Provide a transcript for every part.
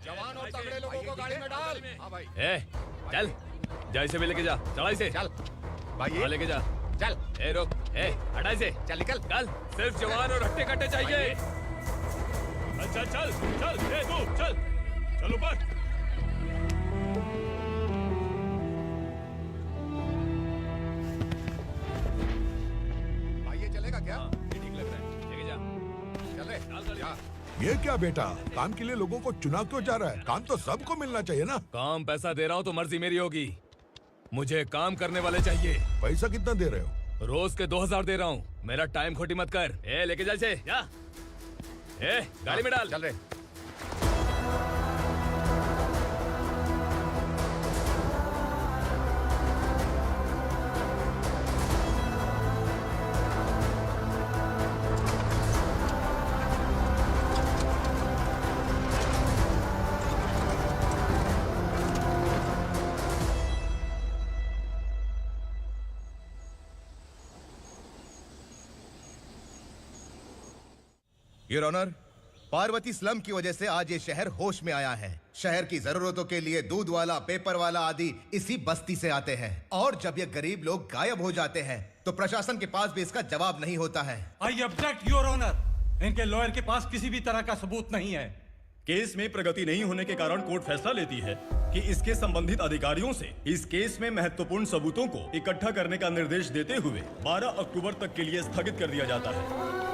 जवान और तगड़े लोगों को गाड़ी में डाल। हाँ भाई। चल जा इसे भी लेके जा, चढ़ा इसे। चल भाई ये लेके जा। चल। रुक, हटा इसे। चल निकल। चल, सिर्फ जवान और हट्टे कट्टे चाहिए। चल चल चल, तू चल, चल ऊपर। भाई ये चलेगा क्या? ये ठीक लग रहा है, लेके जा। चल रे जा। ये क्या बेटा, काम के लिए लोगों को चुना क्यों जा रहा है? काम तो सबको मिलना चाहिए ना। काम पैसा दे रहा हूँ तो मर्जी मेरी होगी, मुझे काम करने वाले चाहिए। पैसा कितना दे रहे हो? रोज के 2000 दे रहा हूँ, मेरा टाइम खोटी मत कर। लेके जा इसे, जा। गाड़ी में डाल। चल रे। योर ऑनर, पार्वती स्लम की वजह से आज ये शहर होश में आया है। शहर की जरूरतों के लिए दूध वाला, पेपर वाला आदि इसी बस्ती से आते हैं, और जब ये गरीब लोग गायब हो जाते हैं तो प्रशासन के पास भी इसका जवाब नहीं होता है। आई ऑब्जेक्ट योर ऑनर, इनके लॉयर के पास किसी भी तरह का सबूत नहीं है। केस में प्रगति नहीं होने के कारण कोर्ट फैसला लेती है कि इसके संबंधित अधिकारियों से इस केस में महत्वपूर्ण सबूतों को इकट्ठा करने का निर्देश देते हुए 12 अक्टूबर तक के लिए स्थगित कर दिया जाता है।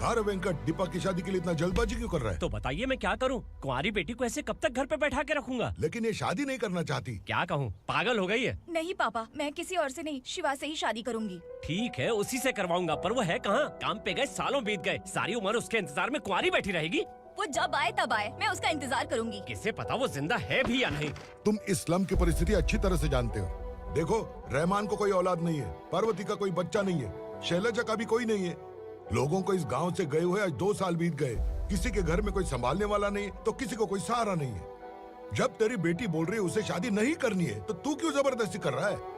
अरे वेंकट, दीपक की शादी के लिए इतना जल्दबाजी क्यों कर रहा है? तो बताइए मैं क्या करूं? कुंवारी बेटी को ऐसे कब तक घर पे बैठा के रखूंगा? लेकिन ये शादी नहीं करना चाहती। क्या कहूं, पागल हो गई है। नहीं पापा, मैं किसी और से नहीं, शिवा से ही शादी करूंगी। ठीक है, उसी से करवाऊंगा, पर वो है कहाँ? काम पे गए सालों बीत गए, सारी उम्र उसके इंतजार में कुंवारी बैठी रहेगी। वो जब आए तब आए, मैं उसका इंतजार करूंगी। किसे पता वो जिंदा है भी या नहीं। तुम इस्लाम की परिस्थिति अच्छी तरह से जानते हो। देखो, रहमान को कोई औलाद नहीं है, पार्वती का कोई बच्चा नहीं है, शैलजा का भी कोई नहीं है। लोगों को इस गांव से गए हुए आज 2 साल बीत गए। किसी के घर में कोई संभालने वाला नहीं, तो किसी को कोई सहारा नहीं है। जब तेरी बेटी बोल रही है उसे शादी नहीं करनी है, तो तू क्यों जबरदस्ती कर रहा है?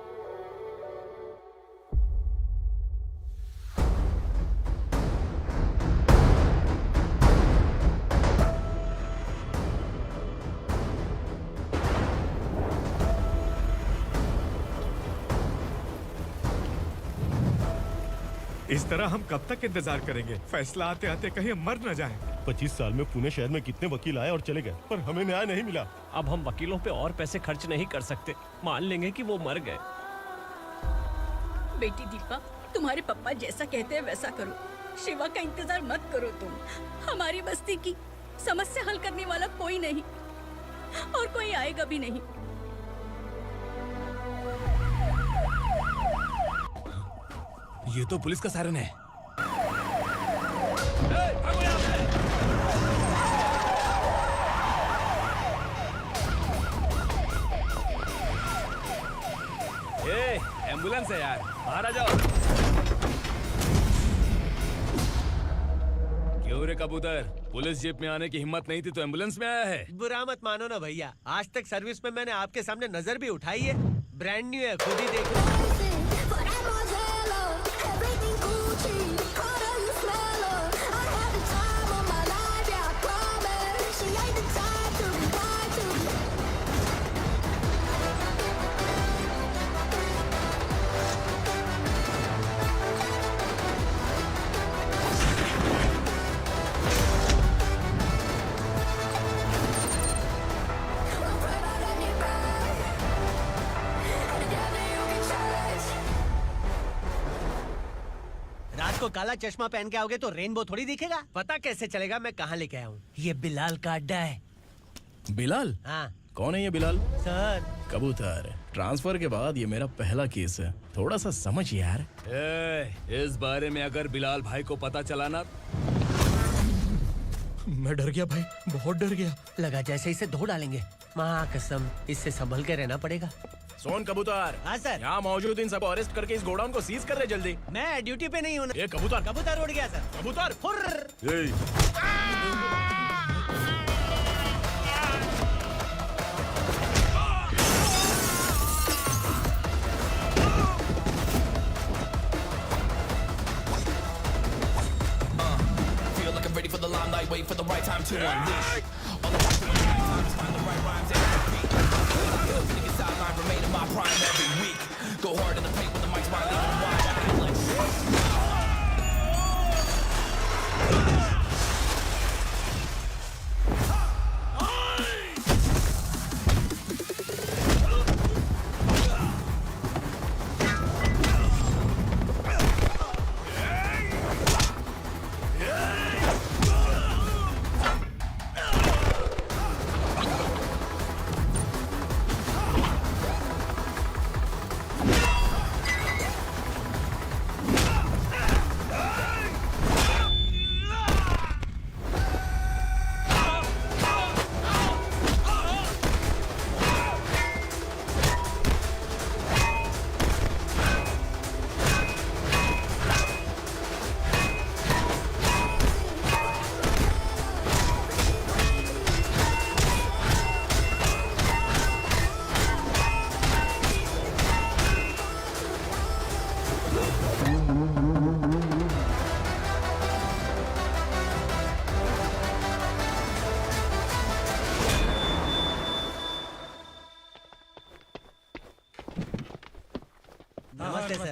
इस तरह हम कब तक इंतजार करेंगे? फैसला आते आते कहीं हम मर न जाएं। 25 साल में पुणे शहर में कितने वकील आए और चले गए, पर हमें न्याय नहीं मिला। अब हम वकीलों पे और पैसे खर्च नहीं कर सकते, मान लेंगे कि वो मर गए। बेटी दीपा, तुम्हारे पापा जैसा कहते हैं वैसा करो। शिवा का इंतजार मत करो तुम। हमारी बस्ती की समस्या हल करने वाला कोई नहीं, और कोई आएगा भी नहीं। ये तो पुलिस का सायरन है। एम्बुलेंस है यार, बाहर आ जाओ। क्यों रे कबूतर, पुलिस जीप में आने की हिम्मत नहीं थी तो एम्बुलेंस में आया है? बुरा मत मानो ना भैया, आज तक सर्विस में मैंने आपके सामने नजर भी उठाई है। ब्रांड न्यू है, खुद ही देखो। को काला चश्मा पहन के आओगे तो रेनबो थोड़ी दिखेगा। पता कैसे चलेगा मैं कहाँ लेके आया हूँ? ये बिलाल का अड्डा है। बिलाल? हाँ। कौन है ये बिलाल? सर कबूतर, ट्रांसफर के बाद ये मेरा पहला केस है, थोड़ा सा समझ यार। इस बारे में अगर बिलाल भाई को पता चला ना, मैं डर गया भाई, बहुत डर गया। लगा जैसे इसे धो डालेंगे। माँ कसम, इससे संभल के रहना पड़ेगा। सोन कबूतर। हाँ सर। यहाँ मौजूद इन सबको अरेस्ट करके इस गोडाउन को सीज कर रहे जल्दी। मैं ड्यूटी पे नहीं हूँ। ये कबूतर। कबूतर उड़ गया सर। कबूतर। wait for the right time to unleash. All the time is find the right rhymes and repeat. Hills niggas sideline remain in my prime every week. Go hard in the paint when the mic's right, leave them wide. I feel like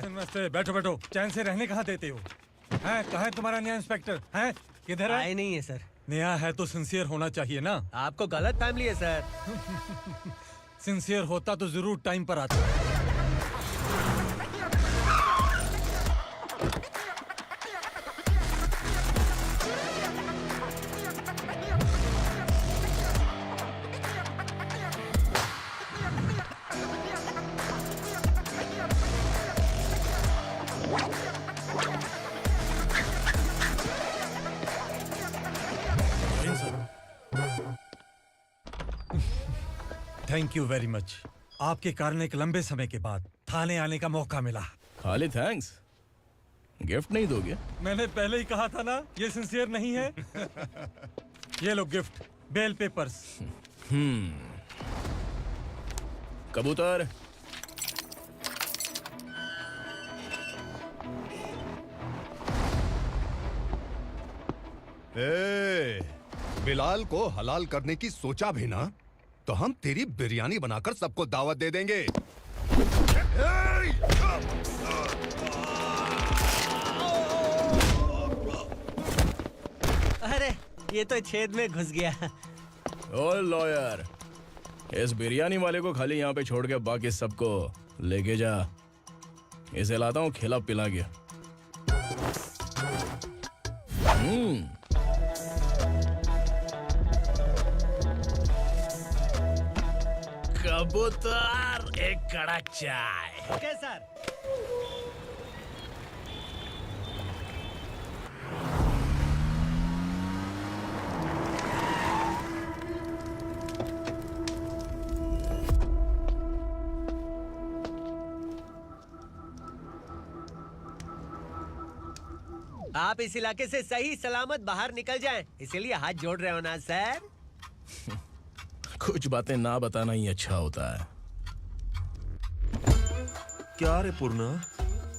नमस्ते, बैठो बैठो। चैन से रहने कहाँ देते हो? हैं, कहाँ है तुम्हारा नया इंस्पेक्टर? हैं, किधर है? आए नहीं है सर। नया है तो सिंसियर होना चाहिए ना। आपको गलत फैमिली है सर। सिंसियर होता तो जरूर टाइम पर आता। Thank you very much. आपके कारण एक लंबे समय के बाद थाने आने का मौका मिला। खाली थैंक्स, गिफ्ट नहीं दोगे? मैंने पहले ही कहा था ना, ये सिंसियर नहीं है। ये लो गिफ्ट, बेल पेपर्स। कबूतर। बिलाल को हलाल करने की सोचा भी ना, तो हम तेरी बिरयानी बनाकर सबको दावत दे देंगे। अरे ये तो छेद में घुस गया। ओ लॉयर, इस बिरयानी वाले को खाली यहाँ पे छोड़ के बाकी सबको लेके जा। इसे लाता हूँ खिला पिला के। कबूतर, एक कड़क चाय। Okay sir. आप इस इलाके से सही सलामत बाहर निकल जाएं, इसीलिए हाथ जोड़ रहे हो ना सर? कुछ बातें ना बताना ही अच्छा होता है। क्या रे पूर्णा,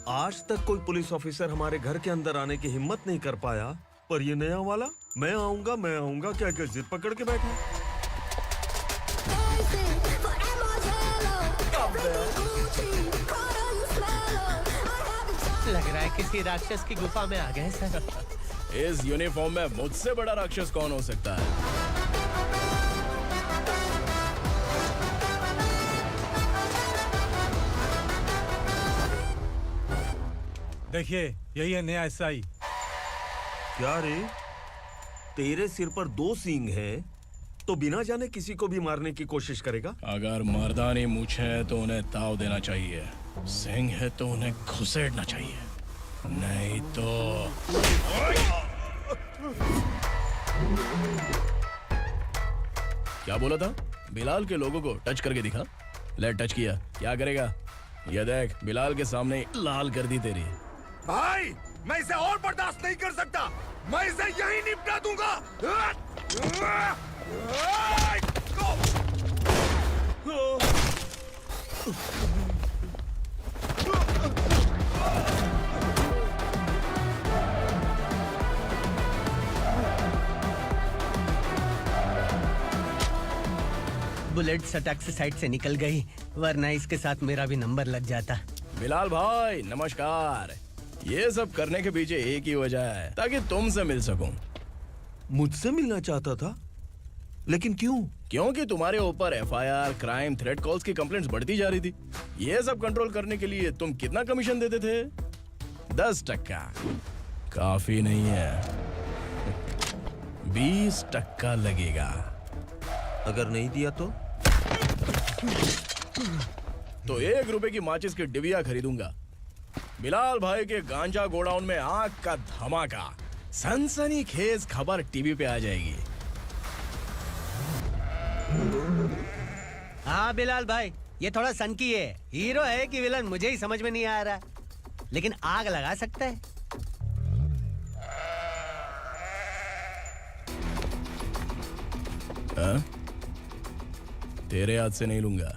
आज तक कोई पुलिस ऑफिसर हमारे घर के अंदर आने की हिम्मत नहीं कर पाया, पर ये नया वाला मैं आऊंगा क्या क्या जिद पकड़ के बैठा। लग रहा है किसी राक्षस की गुफा में आ गए सर। इस यूनिफॉर्म में मुझसे बड़ा राक्षस कौन हो सकता है? देखिए, यही है नया एसआई। क्या रे, तेरे सिर पर 2 सींग है तो बिना जाने किसी को भी मारने की कोशिश करेगा? अगर मर्दानी मूंछ है तो उन्हें ताव देना चाहिए, सिंह है तो उन्हें घुसेड़ना चाहिए, नहीं तो। क्या बोला था? बिलाल के लोगों को टच करके दिखा। ले टच किया, क्या करेगा? ये देख, बिलाल के सामने लाल कर दी तेरी। भाई, मैं इसे और बर्दाश्त नहीं कर सकता। मैं इसे यहीं निपटा दूंगा। बुलेट सटक से साइड से निकल गई, वरना इसके साथ मेरा भी नंबर लग जाता। बिलाल भाई नमस्कार। ये सब करने के पीछे एक ही वजह है, ताकि तुमसे मिल सकूं। मुझसे मिलना चाहता था, लेकिन क्यों? क्योंकि तुम्हारे ऊपर एफआईआर, क्राइम, थ्रेट कॉल्स की कंप्लेंट्स बढ़ती जा रही थी। ये सब कंट्रोल करने के लिए तुम कितना कमीशन देते थे? 10%। काफी नहीं है, 20% लगेगा। अगर नहीं दिया तो 1 रुपए की माचिस की डिबिया खरीदूंगा। बिलाल भाई के गांजा गोडाउन में आग का धमाका, सनसनीखेज खबर टीवी पे आ जाएगी। हाँ बिलाल भाई, ये थोड़ा सनकी है। हीरो है कि विलन मुझे ही समझ में नहीं आ रहा, लेकिन आग लगा सकता है। हाँ? तेरे हाथ से नहीं लूंगा,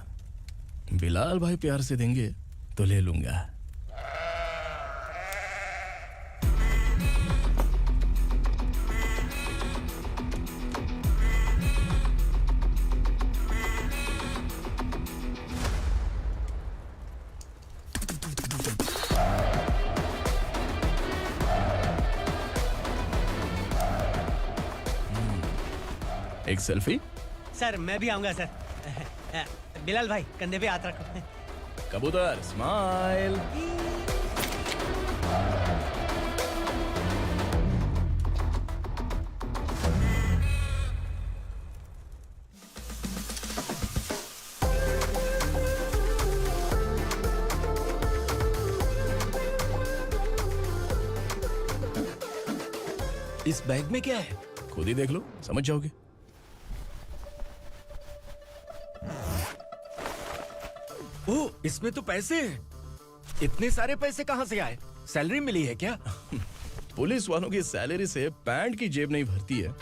बिलाल भाई प्यार से देंगे तो ले लूंगा। एक सेल्फी? सर मैं भी आऊंगा सर। बिलाल भाई कंधे पे हाथ रखो। कबूतर स्माइल। इस बैग में क्या है? खुद ही देख लो, समझ जाओगे। ओह, इसमें तो पैसे हैं। इतने सारे पैसे कहाँ से आए? सैलरी मिली है क्या? पुलिस वालों की सैलरी से पैंट की जेब नहीं भरती है,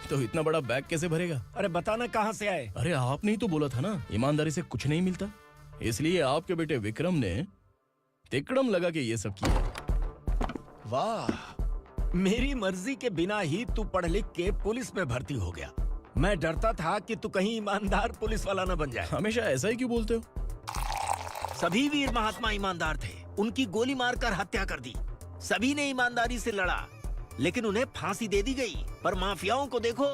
तो इतना बड़ा बैग कैसे भरेगा? अरे बताना कहाँ से आए? अरे आपने ही तो बोला था ना, ईमानदारी से कुछ नहीं मिलता। इसलिए आपके बेटे विक्रम ने तिकड़म लगा के ये सब किया। वाह, मेरी मर्जी के बिना ही तू पढ़ लिख के पुलिस में भर्ती हो गया। मैं डरता था कि तू कहीं ईमानदार पुलिस वाला न बन जाए। हमेशा ऐसा ही क्यों बोलते हो? सभी वीर महात्मा ईमानदार थे, उनकी गोली मारकर हत्या कर दी। सभी ने ईमानदारी से लड़ा, लेकिन उन्हें फांसी दे दी गई। पर माफियाओं को देखो,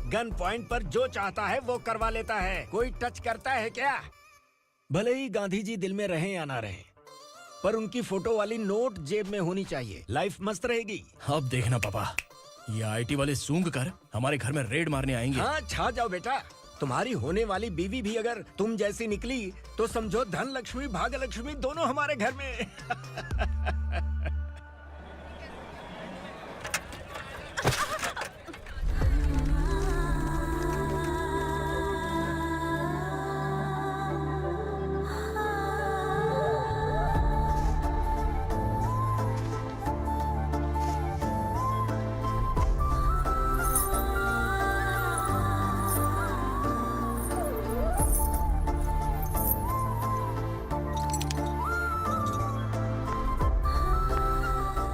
गन पॉइंट पर जो चाहता है वो करवा लेता है। कोई टच करता है क्या? भले ही गांधी जी दिल में रहे या ना रहे, पर उनकी फोटो वाली नोट जेब में होनी चाहिए। लाइफ मस्त रहेगी। अब देखना पापा, ये आईटी वाले सूंघ कर हमारे घर में रेड मारने आएंगे। हाँ, छा जाओ बेटा। तुम्हारी होने वाली बीवी भी अगर तुम जैसी निकली तो समझो धन लक्ष्मी भाग्य लक्ष्मी दोनों हमारे घर में।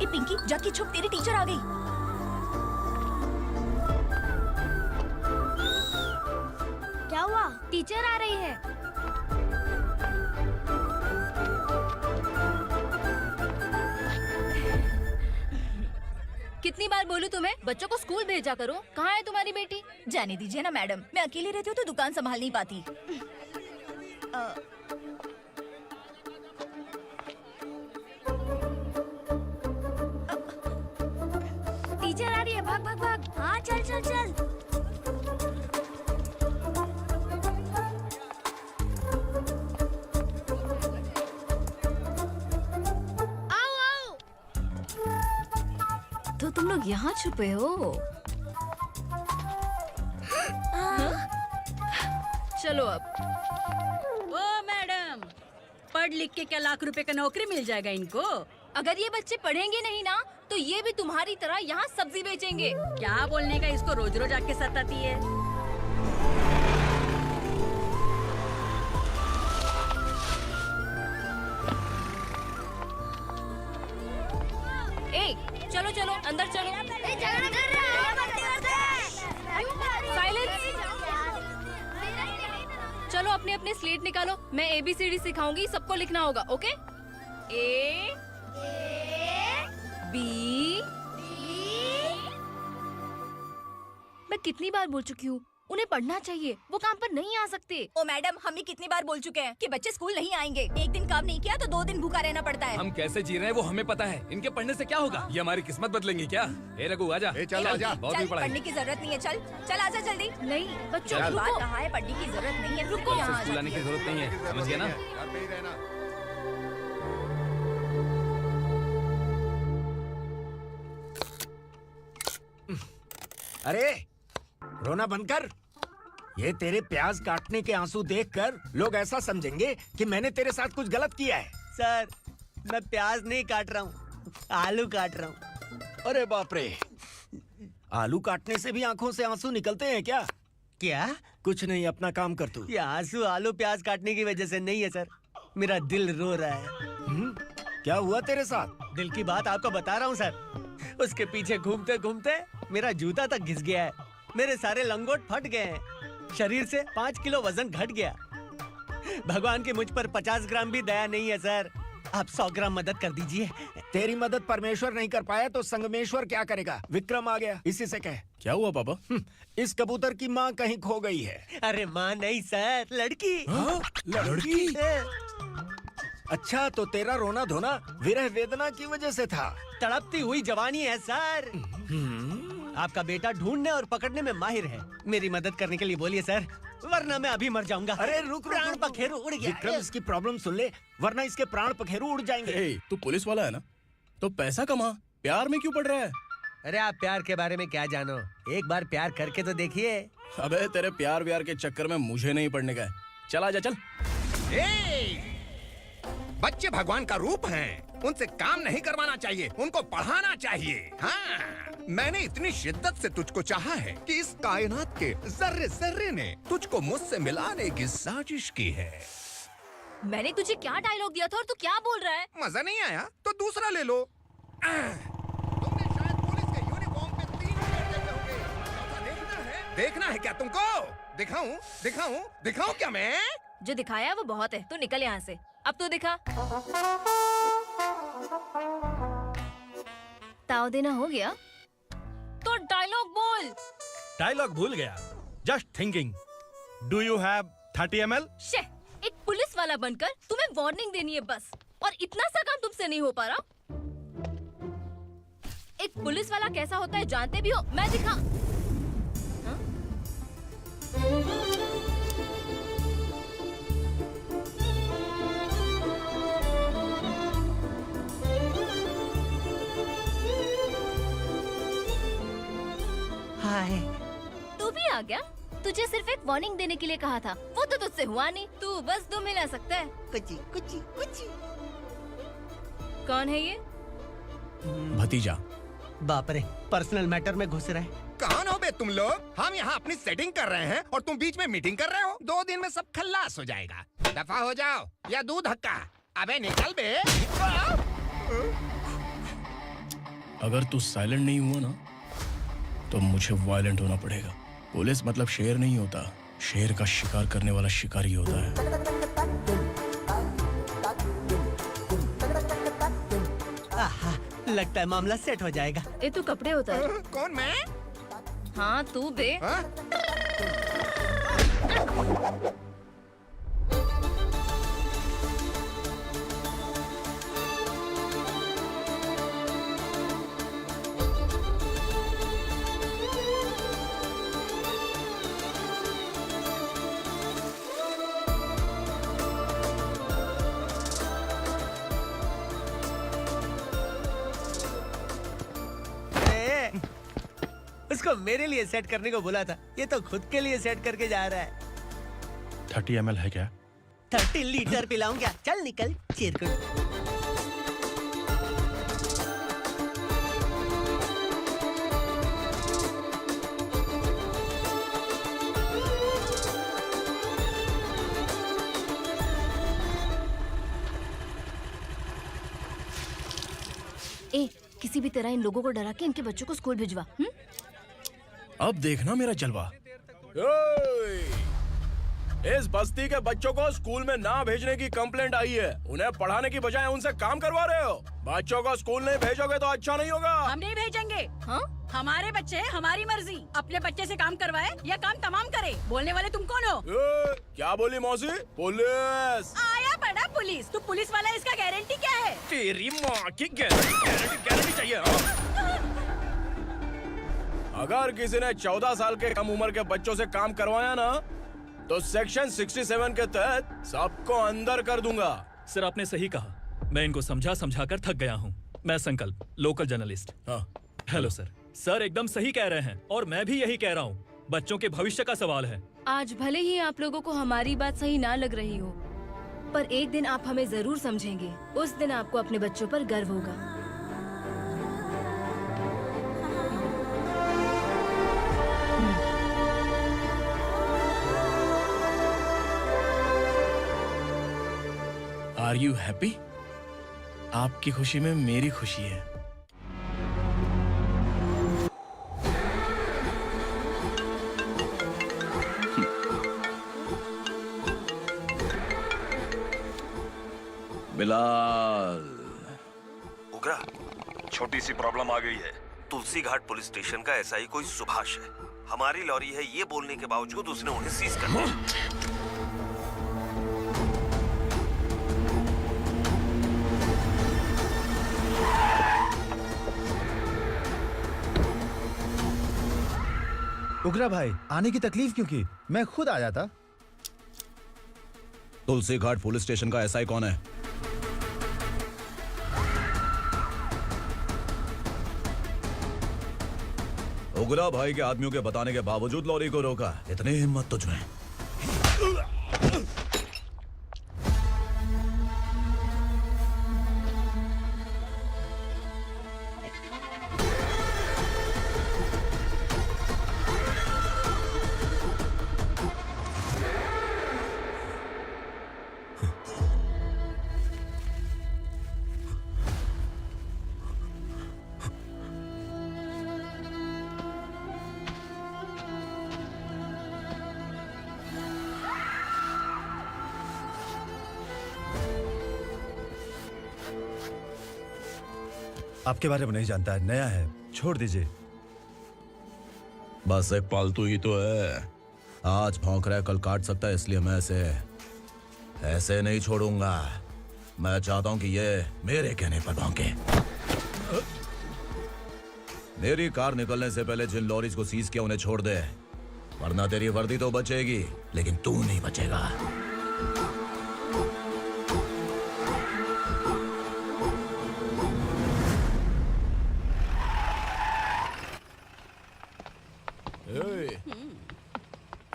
पिंकी जाके छुप, तेरी टीचर आ गई। क्या हुआ? टीचर आ रही है। कितनी बार बोलूं तुम्हें, बच्चों को स्कूल भेजा करो। कहाँ है तुम्हारी बेटी? जाने दीजिए ना मैडम, मैं अकेली रहती हूँ तो दुकान संभाल नहीं पाती। टीचर आ रही है, भाग भाग भाग। हाँ चल चल चल। आओ आओ। तो तुम लोग यहाँ छुपे हो? चलो अब। ओ मैडम, पढ़ लिख के क्या लाख रुपए का नौकरी मिल जाएगा इनको? अगर ये बच्चे पढ़ेंगे नहीं ना, तो ये भी तुम्हारी तरह यहाँ सब्जी बेचेंगे। क्या बोलने का, इसको रोज रोज आके सताती है। ए, चलो चलो अंदर चलो। साइलेंस। अपने अपने स्लेट निकालो, मैं ABCD सिखाऊंगी, सबको लिखना होगा, ओके? A B। मैं कितनी बार बोल चुकी हूँ, उन्हें पढ़ना चाहिए, वो काम पर नहीं आ सकते। ओ मैडम, हम भी कितनी बार बोल चुके हैं कि बच्चे स्कूल नहीं आएंगे। एक दिन काम नहीं किया तो 2 दिन भूखा रहना पड़ता है। हम कैसे जी रहे हैं वो हमें पता है, इनके पढ़ने से क्या होगा? ये हमारी किस्मत बदलेंगी क्या? ए रघु आजा। चल आजा। बहुत भी पढ़ाई। पढ़ने की जरूरत नहीं है, चल चल आजा जल्दी। नहीं बच्चों चल। रुको। कहा है पढ़ने की जरूरत नहीं है, रुको। यहाँ आ स्कूल आने की जाती है। जरूरत नहीं है, समझ गया ना? घर पे ही रहना। अरे रोना बंद कर। ये तेरे प्याज काटने के आंसू देखकर लोग ऐसा समझेंगे कि मैंने तेरे साथ कुछ गलत किया है। सर, मैं प्याज नहीं काट रहा हूँ, आलू काट रहा हूँ। अरे बाप रे, आलू काटने से भी आंखों से आंसू निकलते हैं क्या? क्या? कुछ नहीं, अपना काम कर तू। ये आंसू आलू प्याज काटने की वजह से नहीं है सर, मेरा दिल रो रहा है। क्या हुआ तेरे साथ? दिल की बात आपको बता रहा हूँ सर। उसके पीछे घूमते घूमते मेरा जूता तक घिस गया है, मेरे सारे लंगोट फट गए हैं, शरीर से 5 किलो वजन घट गया। भगवान की मुझ पर 50 ग्राम भी दया नहीं है सर, आप 100 ग्राम मदद कर दीजिए। तेरी मदद परमेश्वर नहीं कर पाया तो संगमेश्वर क्या करेगा? विक्रम आ गया, इसी से कह। क्या हुआ पापा? इस कबूतर की माँ कहीं खो गई है। अरे माँ नहीं सर, लड़की। लड़की? अच्छा, तो तेरा रोना धोना विरह वेदना की वजह से था। तड़पती हुई जवानी है सर। आपका बेटा ढूंढने और पकड़ने में माहिर है, मेरी मदद करने के लिए बोलिए सर, वरना मैं अभी मर जाऊंगा। अरे रुक, प्राण पखेरु उड़ गया। विक्रम, इसकी प्रॉब्लम सुन ले, वरना इसके प्राण पखेरु उड़ जाएंगे। ए, तू पुलिस वाला है ना, तो पैसा कमा, प्यार में क्यों पड़ रहा है? अरे आप प्यार के बारे में क्या जानो, एक बार प्यार करके तो देखिए। अबे तेरे प्यार व्यार के चक्कर में मुझे नहीं पड़ने का है, चल आजा चल। बच्चे भगवान का रूप हैं, उनसे काम नहीं करवाना चाहिए, उनको पढ़ाना चाहिए। हाँ, मैंने इतनी शिद्दत से तुझको चाहा है कि इस कायनात के जर्रे जर्रे ने तुझको मुझसे मिलाने की साजिश की है। मैंने तुझे क्या डायलॉग दिया था और तू क्या बोल रहा है? मजा नहीं आया तो दूसरा ले लो। तुमने शायद पुलिस के यूनिफॉर्म पे 3 शेर देखे होंगे। ऐसा देखना है क्या तुमको? दिखाऊं दिखाऊं दिखाऊं क्या मैं? जो दिखाया वो बहुत है, तू निकल यहाँ से। अब तू दिखा। ताव देना हो गया तो डायलॉग बोल। डायलॉग भूल गया। Just thinking, do you have 30 ml? शे, एक पुलिस वाला बनकर तुम्हें वार्निंग देनी है बस, और इतना सा काम तुमसे नहीं हो पा रहा। एक पुलिस वाला कैसा होता है जानते भी हो? मैं दिखा। हाँ? हाय। तू भी आ गया? तुझे सिर्फ एक वार्निंग देने के लिए कहा था, वो तो तुझसे हुआ नहीं। तू बस 2 मिला सकता है। कुची कुची कुची। कौन है ये? भतीजा। बाप रे, पर्सनल मैटर में घुस रहे। कौन हो बे तुम लोग? हम यहाँ अपनी सेटिंग कर रहे हैं और तुम बीच में मीटिंग कर रहे हो। 2 दिन में सब खल्लास हो जाएगा। दफा हो जाओ या दूध हक्का। अबे निकल बे। अगर तू साइलेंट नहीं हुआ ना तो मुझे वायलेंट होना पड़ेगा। पुलिस मतलब शेर नहीं होता, शेर का शिकार करने वाला शिकारी होता है। आहा, लगता है मामला सेट हो जाएगा। ये तू कपड़े होता है। कौन मैं? हाँ तू बे। हाँ? उसको मेरे लिए सेट करने को बोला था, ये तो खुद के लिए सेट करके जा रहा है। 30 ml है क्या? 30 लीटर पिलाऊं क्या? चल निकल चिरकुट। ए, किसी भी तरह इन लोगों को डरा के इनके बच्चों को स्कूल भिजवा। अब देखना मेरा जलवा। इस बस्ती के बच्चों को स्कूल में ना भेजने की कंप्लेंट आई है। उन्हें पढ़ाने की बजाय उनसे काम करवा रहे हो। बच्चों को स्कूल नहीं भेजोगे तो अच्छा नहीं होगा। हम नहीं भेजेंगे। हाँ? हमारे बच्चे हमारी मर्जी। अपने बच्चे से काम करवाए या काम तमाम करे। बोलने वाले तुम कौन हो? क्या बोली मौसी? पुलिस आया बड़ा पुलिस। तू पुलिस वाला, इसका गारंटी क्या है? तेरी माँ की गारंटी चाहिए। अगर किसी ने 14 साल के कम उम्र के बच्चों से काम करवाया ना तो सेक्शन 67 के तहत सबको अंदर कर दूंगा। सर आपने सही कहा। मैं इनको समझा कर थक गया हूँ। मैं संकल्प, local journalist. Hello sir. Sir एकदम सही कह रहे हैं और मैं भी यही कह रहा हूँ। बच्चों के भविष्य का सवाल है। आज भले ही आप लोगों को हमारी बात सही ना लग रही हो, पर एक दिन आप हमें जरूर समझेंगे। उस दिन आपको अपने बच्चों पर गर्व होगा। Are you happy? आपकी खुशी में मेरी खुशी है। बिलाल। उगरा, छोटी सी प्रॉब्लम आ गई है। तुलसी घाट पुलिस स्टेशन का एसआई कोई सुभाष है। हमारी लॉरी है ये बोलने के बावजूद उसने उन्हें सीज कर दिया। उगरा भाई, आने की तकलीफ क्यों की? मैं खुद आ जाता। तुलसी घाट पुलिस स्टेशन का एसआई कौन है? उगरा भाई के आदमियों के बताने के बावजूद लॉरी को रोका। इतनी हिम्मत तुझमें? आपके बारे में नहीं जानता है, नया है, छोड़ दीजिए। बस एक पालतू ही तो है। आज भौंक रहा है, कल काट सकता है, इसलिए मैं ऐसे नहीं छोड़ूंगा। मैं चाहता हूं कि ये मेरे कहने पर भौंके। मेरी कार निकलने से पहले जिन लॉरीज को सीज किया उन्हें छोड़ दे, वरना तेरी वर्दी तो बचेगी लेकिन तू नहीं बचेगा।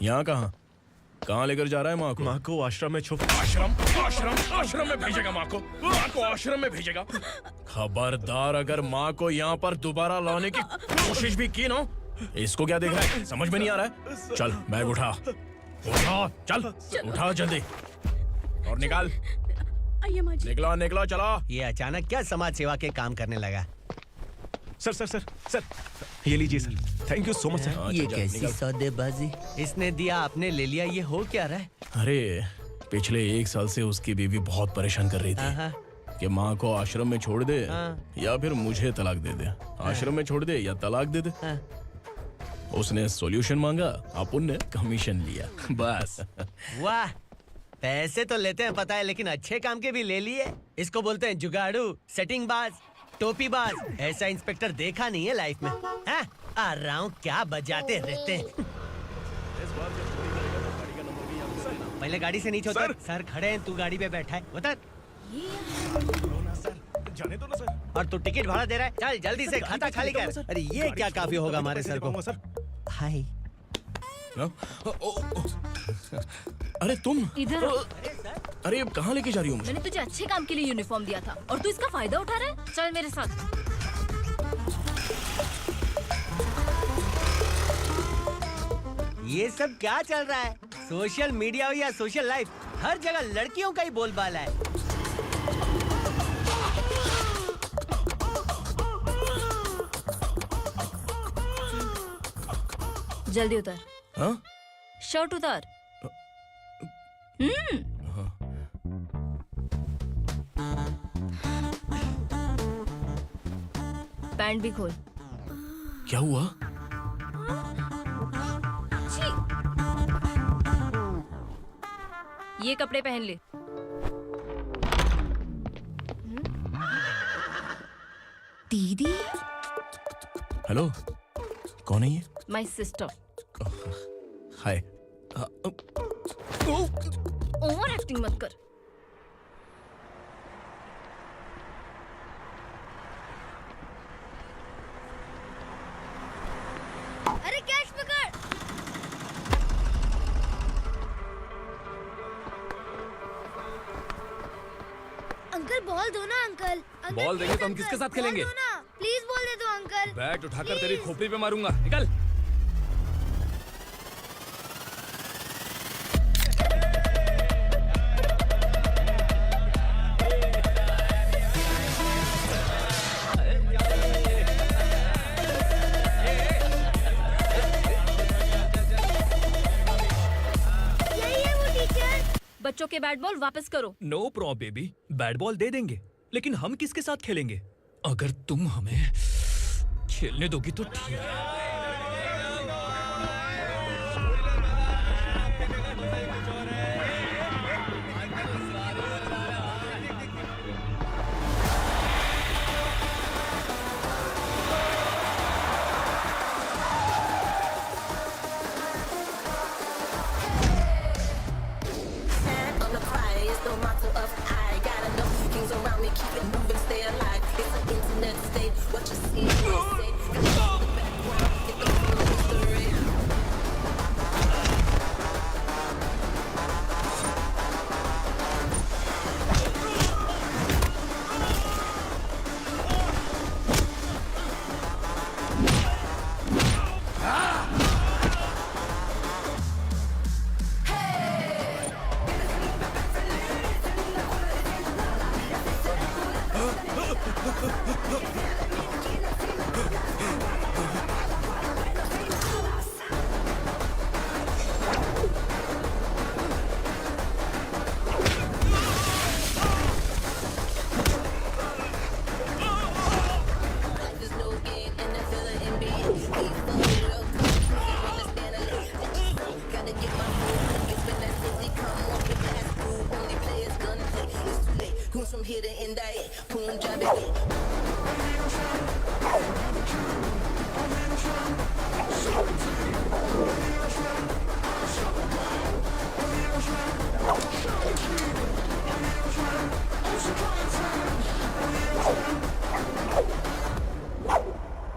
यहाँ कहाँ लेकर जा रहा है माँ को? माँ को आश्रम में छुप। आश्रम में भेजेगा माँ को? माँ को आश्रम में भेजेगा? खबरदार, अगर माँ को यहाँ पर दोबारा लाने की कोशिश भी की ना। इसको क्या देख रहा है? समझ में नहीं आ रहा है? चल बैग उठा, चल उठा जल्दी और निकाल। निकला चला। ये अचानक क्या समाज सेवा के काम करने लगा? सर, ये लीजिए sir. Thank you so much sir. ये कैसी सौदेबाजी? इसने दिया, आपने ले लिया, ये हो क्या रहा है? अरे पिछले 1 साल से उसकी बीवी बहुत परेशान कर रही थी कि माँ को आश्रम में छोड़ दे या फिर मुझे तलाक दे दे। आश्रम में छोड़ दे या तलाक दे दे। उसने सॉल्यूशन मांगा, अपुन ने कमीशन लिया, बस। वाह, पैसे तो लेते हैं पता है, लेकिन अच्छे काम के भी ले लिए। इसको बोलते हैं जुगाड़ू, सेटिंग बाज, टोपी बाज। ऐसा इंस्पेक्टर देखा नहीं है लाइफ में। हाँ? आ रहा हूँ, क्या बजाते रहते हैं। पहले गाड़ी से नीचे उतर। सर खड़े हैं, तू गाड़ी पे बैठा है, उतर। जाने दो ना सर। और तू टिकट भाड़ा दे रहा है? चल जल्दी से खाता खाली कर। अरे ये क्या काफी होगा हमारे सर को। हाय। अरे तुम इधर। अरे कहाँ लेके जा रही हो मुझे? मैंने तुझे अच्छे काम के लिए यूनिफॉर्म दिया था और तू इसका फायदा उठा रहा है। चल मेरे साथ। ये सब क्या चल रहा है? सोशल मीडिया हो या सोशल लाइफ, हर जगह लड़कियों का ही बोलबाला है। जल्दी उतर। हाँ? शर्ट उतार। पैंट भी खोल। क्या हुआ? छी! ये कपड़े पहन ले। दीदी। हेलो, कौन है ये? My sister. Hi. Over acting मत कर। अरे कैच पकड़। अंकल बॉल दो ना अंकल। बॉल देंगे तो हम किसके साथ खेलेंगे? प्लीज बॉल दे दो अंकल। बैट उठाकर तेरी खोपड़ी पे मारूंगा। निकल। यही है वो टीचर। बच्चों के बैट बॉल वापस करो। No problem baby, bat ball दे देंगे, लेकिन हम किसके साथ खेलेंगे? अगर तुम हमें खेलने दोगी तो ठीक है।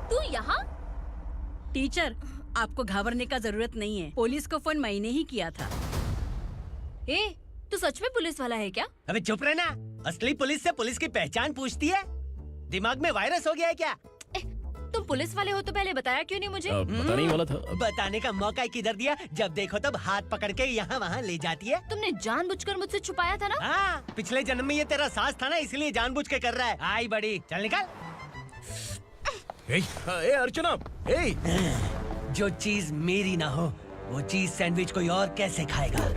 तू यहाँ? टीचर, आपको घबराने का जरूरत नहीं है। पुलिस को फोन मैंने ही किया था। ए, तू सच में पुलिस वाला है क्या? अबे चुप रहना। असली पुलिस से पुलिस की पहचान पूछती है? दिमाग में वायरस हो गया है क्या? तुम पुलिस वाले हो तो पहले बताया क्यों नहीं मुझे? बताने ही वाला था। बताने का मौका किधर दिया? जब देखो तब हाथ पकड़ के यहाँ वहाँ ले जाती है। तुमने जानबूझकर मुझसे छुपाया था ना? हाँ, पिछले जन्म में ये तेरा सास था ना, इसलिए जानबूझ के कर रहा है। आई बड़ी, चल निकल। ए अर्चना, ए! जो चीज मेरी ना हो, वो चीज सैंडविच कोई और कैसे खाएगा?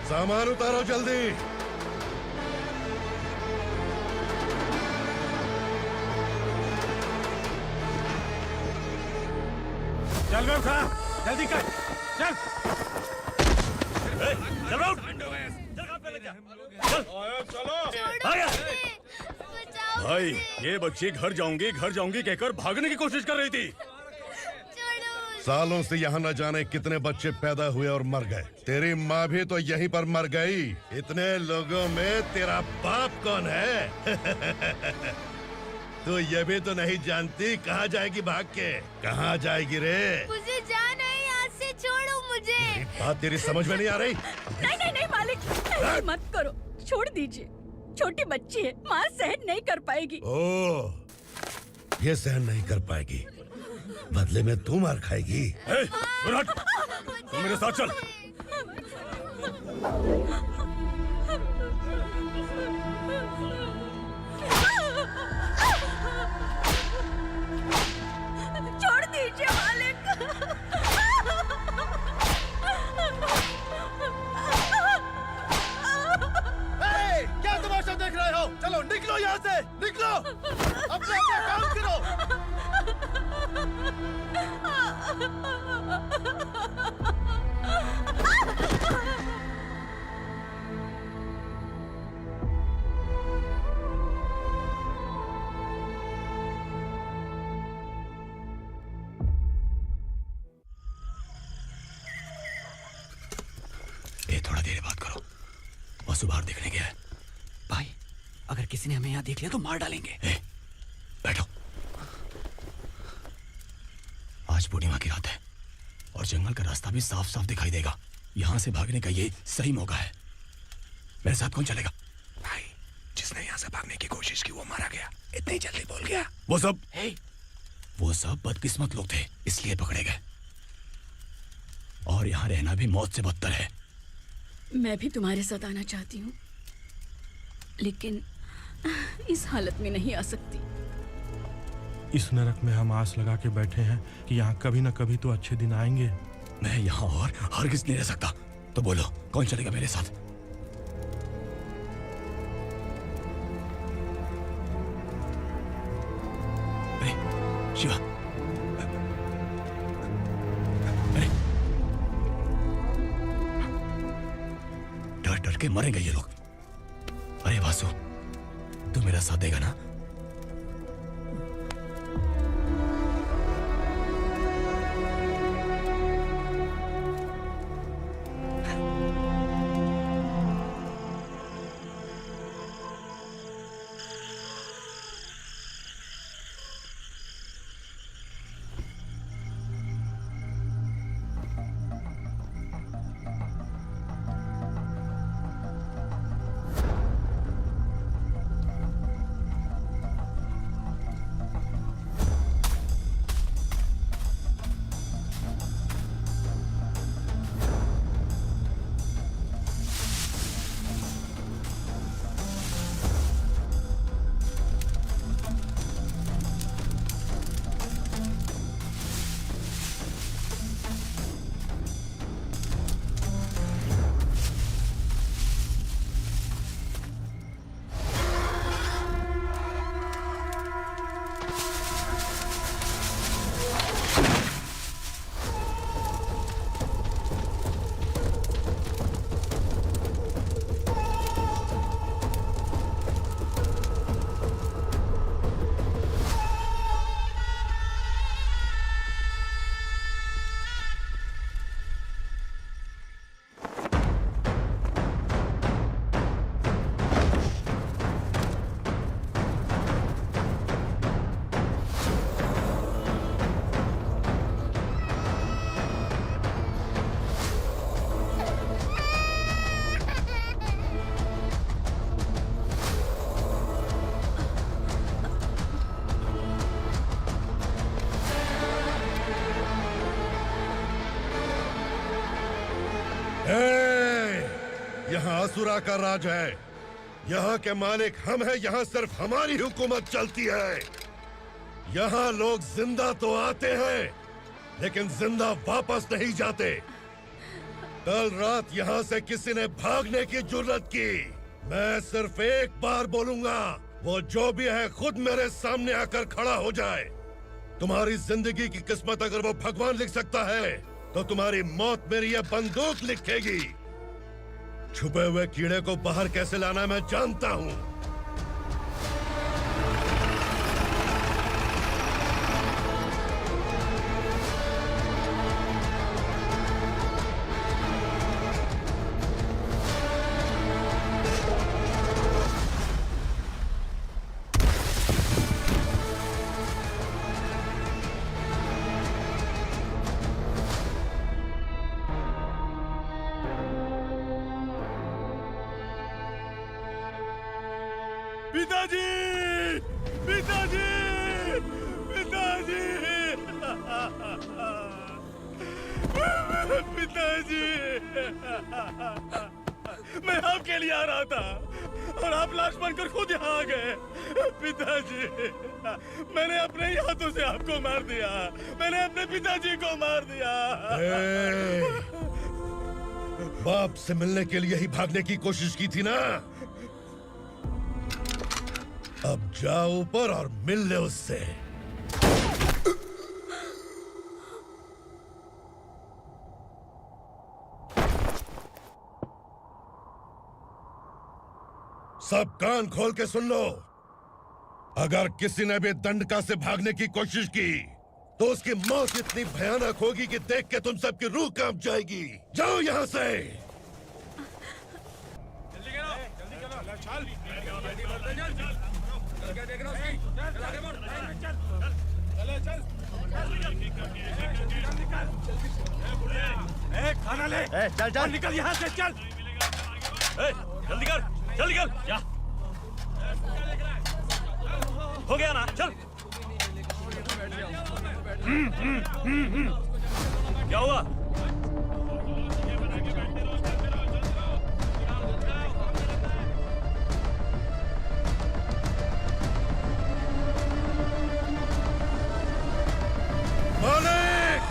सामान उतारो जल्दी। चल बे उठा, जल्दी कर, चल। चल बे उठ। भाई, ये बच्ची घर जाऊंगी कहकर भागने की कोशिश कर रही थी। सालों से यहाँ न जाने कितने बच्चे पैदा हुए और मर गए। तेरी माँ भी तो यहीं पर मर गई। इतने लोगों में तेरा बाप कौन है? तू ये भी तो नहीं जानती कहाँ जाएगी भाग के? कहाँ जाएगी रे? मुझे जाना है, यहाँ से छोड़ो मुझे। बात तेरी समझ में नहीं आ रही? नहीं मालिक, ऐसे मत करो, छोड़ दीजिए। छोटी बच्ची है, माँ सहन नहीं कर पाएगी। ओह, ये सहन नहीं कर पाएगी, बदले में तू मार खाएगी। तू मेरे साथ चल। छोड़ दीजिए मालिक। क्या तमाशा देख रहे हो? चलो निकलो यहाँ से, निकलो। अपना काम करो। ये थोड़ा देर बात करो, बसु बाहर देखने गया है। भाई, अगर किसी ने हमें यहाँ देख लिया तो मार डालेंगे। बैठो। आज पूर्णिमा की रात है और जंगल का रास्ता भी साफ साफ दिखाई देगा। यहाँ से भागने का ये सही मौका है। मेरे साथ कौन चलेगा? भाई, जिसने यहाँ से भागने की कोशिश की वो मारा गया। इतनी जल्दी बोल गया। वो सब बदकिस्मत लोग थे, इसलिए पकड़े गए। और यहाँ रहना भी मौत से बदतर है। मैं भी तुम्हारे साथ आना चाहती हूँ, लेकिन इस हालत में नहीं आ सकती। इस नरक में हम आस लगा के बैठे हैं कि यहाँ कभी न कभी तो अच्छे दिन आएंगे। मैं यहाँ और हरगिज़ नहीं रह सकता। तो बोलो, कौन चलेगा मेरे साथ? अरे शिवा, अरे डर डर के मरेंगे ये लोग। अरे वासु, तू मेरा साथ देगा ना? यहाँ असुरा का राज है। यहाँ के मालिक हम हैं। यहाँ सिर्फ हमारी हुकूमत चलती है। यहाँ लोग जिंदा तो आते हैं, लेकिन जिंदा वापस नहीं जाते। कल रात यहाँ से किसी ने भागने की जुर्रत की, मैं सिर्फ एक बार बोलूंगा, वो जो भी है खुद मेरे सामने आकर खड़ा हो जाए। तुम्हारी जिंदगी की किस्मत अगर वो भगवान लिख सकता है तो तुम्हारी मौत मेरी ये बंदूक लिखेगी। छुपे हुए कीड़े को बाहर कैसे लाना मैं जानता हूँ। पिताजी, पिताजी, पिताजी, पिताजी, मैं आपके लिए आ रहा था और आप लाश बनकर खुद यहाँ आ गए। पिताजी, मैंने अपने ही हाथों से आपको मार दिया। मैंने अपने पिताजी को मार दिया। बाप से मिलने के लिए ही भागने की कोशिश की थी ना? अब जाओ ऊपर और मिल ले उससे। सब कान खोल के सुन लो। अगर किसी ने भी दंडका से भागने की कोशिश की तो उसकी मौत इतनी भयानक होगी कि देख के तुम सबकी रूह कांप जाएगी। जाओ यहाँ से। खाना ले। चल चल निकल यहाँ से, चल। जल्दी कर, जल्दी कर, जा। हो गया ना, चल। क्या हुआ? मालिक!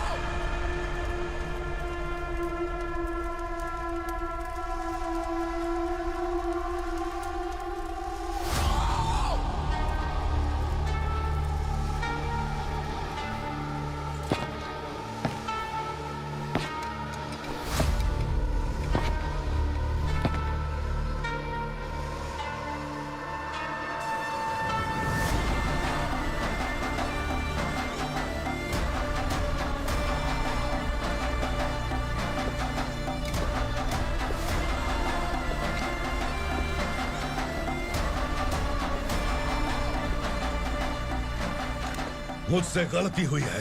मुझसे गलती हुई है।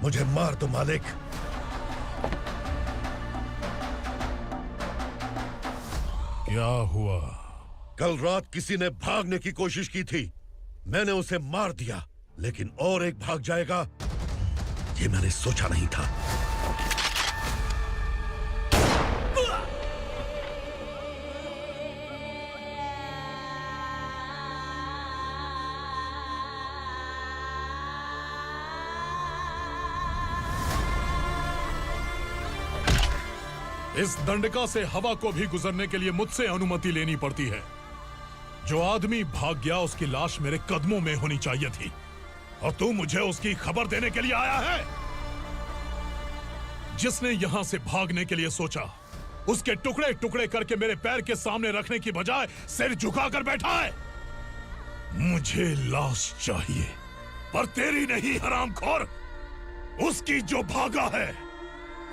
मुझे मार दो मालिक। क्या हुआ? कल रात किसी ने भागने की कोशिश की थी। मैंने उसे मार दिया, लेकिन और एक भाग जाएगा ये मैंने सोचा नहीं था। इस दंडका से हवा को भी गुजरने के लिए मुझसे अनुमति लेनी पड़ती है। जो आदमी भाग गया उसकी लाश मेरे कदमों में होनी चाहिए थी, और तू मुझे उसकी खबर देने के लिए आया है। जिसने यहां से भागने के लिए सोचा उसके टुकड़े टुकड़े करके मेरे पैर के सामने रखने की बजाय सिर झुकाकर बैठा है। मुझे लाश चाहिए, पर तेरी नहीं हरामखोर। उसकी जो भागा है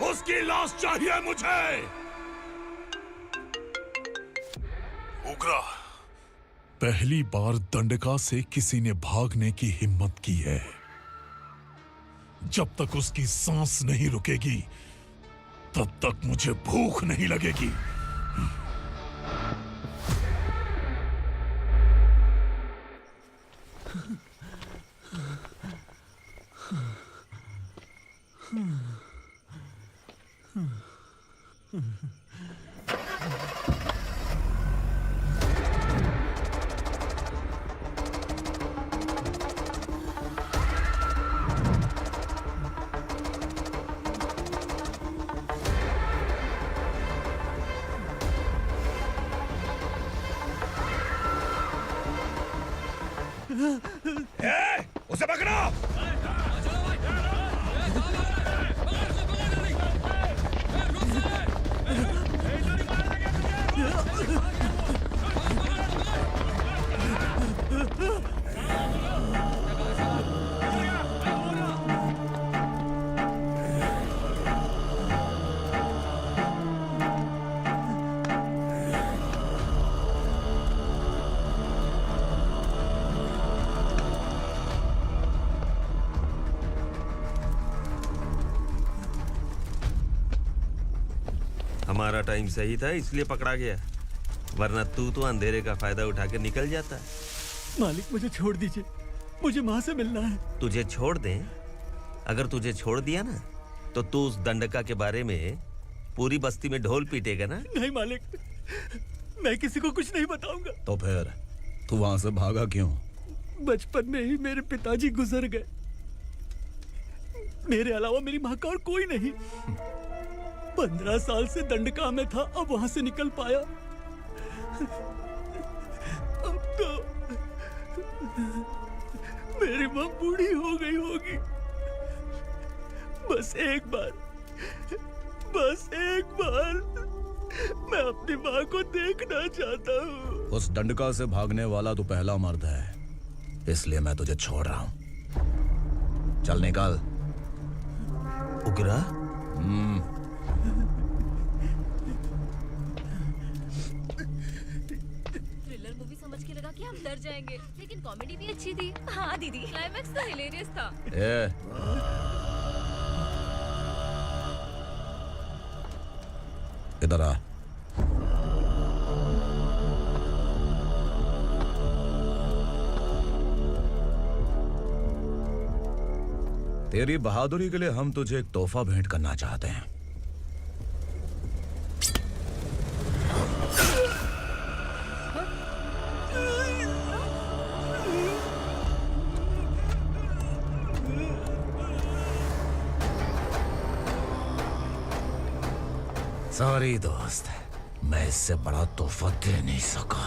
उसकी लाश चाहिए मुझे। उग्रा, पहली बार दंडका से किसी ने भागने की हिम्मत की है। जब तक उसकी सांस नहीं रुकेगी तब तक मुझे भूख नहीं लगेगी। उसे पकड़ो। हमारा टाइम सही था इसलिए पकड़ा गया, वरना तू तो अंधेरे का फायदा उठा के निकल जाता। मालिक मुझे छोड़ दीजिए, मुझे माँ से मिलना है। तुझे छोड़ दें? अगर तुझे छोड़ दिया ना तो तू उस दंडका के बारे में पूरी बस्ती में ढोल पीटेगा ना। नहीं मालिक, मैं किसी को कुछ नहीं बताऊंगा। तो फिर तू वहां से भागा क्यों? बचपन में ही मेरे पिताजी गुजर गए, मेरे अलावा मेरी माँ का और कोई नहीं। 15 साल से दंडका में था, अब वहां से निकल पाया। अब तो मेरी माँ बूढ़ी हो गई होगी। बस एक बार मैं अपनी माँ को देखना चाहता हूँ। उस दंडका से भागने वाला तो पहला मर्द है, इसलिए मैं तुझे छोड़ रहा हूं। चल निकल। उग्रा? थ्रिलर मूवी समझ के लगा कि हम डर जाएंगे, लेकिन कॉमेडी भी अच्छी थी। हाँ दीदी, क्लाइमैक्स तो हिलेरियस था। इधर आ। तेरी बहादुरी के लिए हम तुझे एक तोहफा भेंट करना चाहते हैं। सॉरी दोस्त, मैं इससे बड़ा तोहफा दे नहीं सका।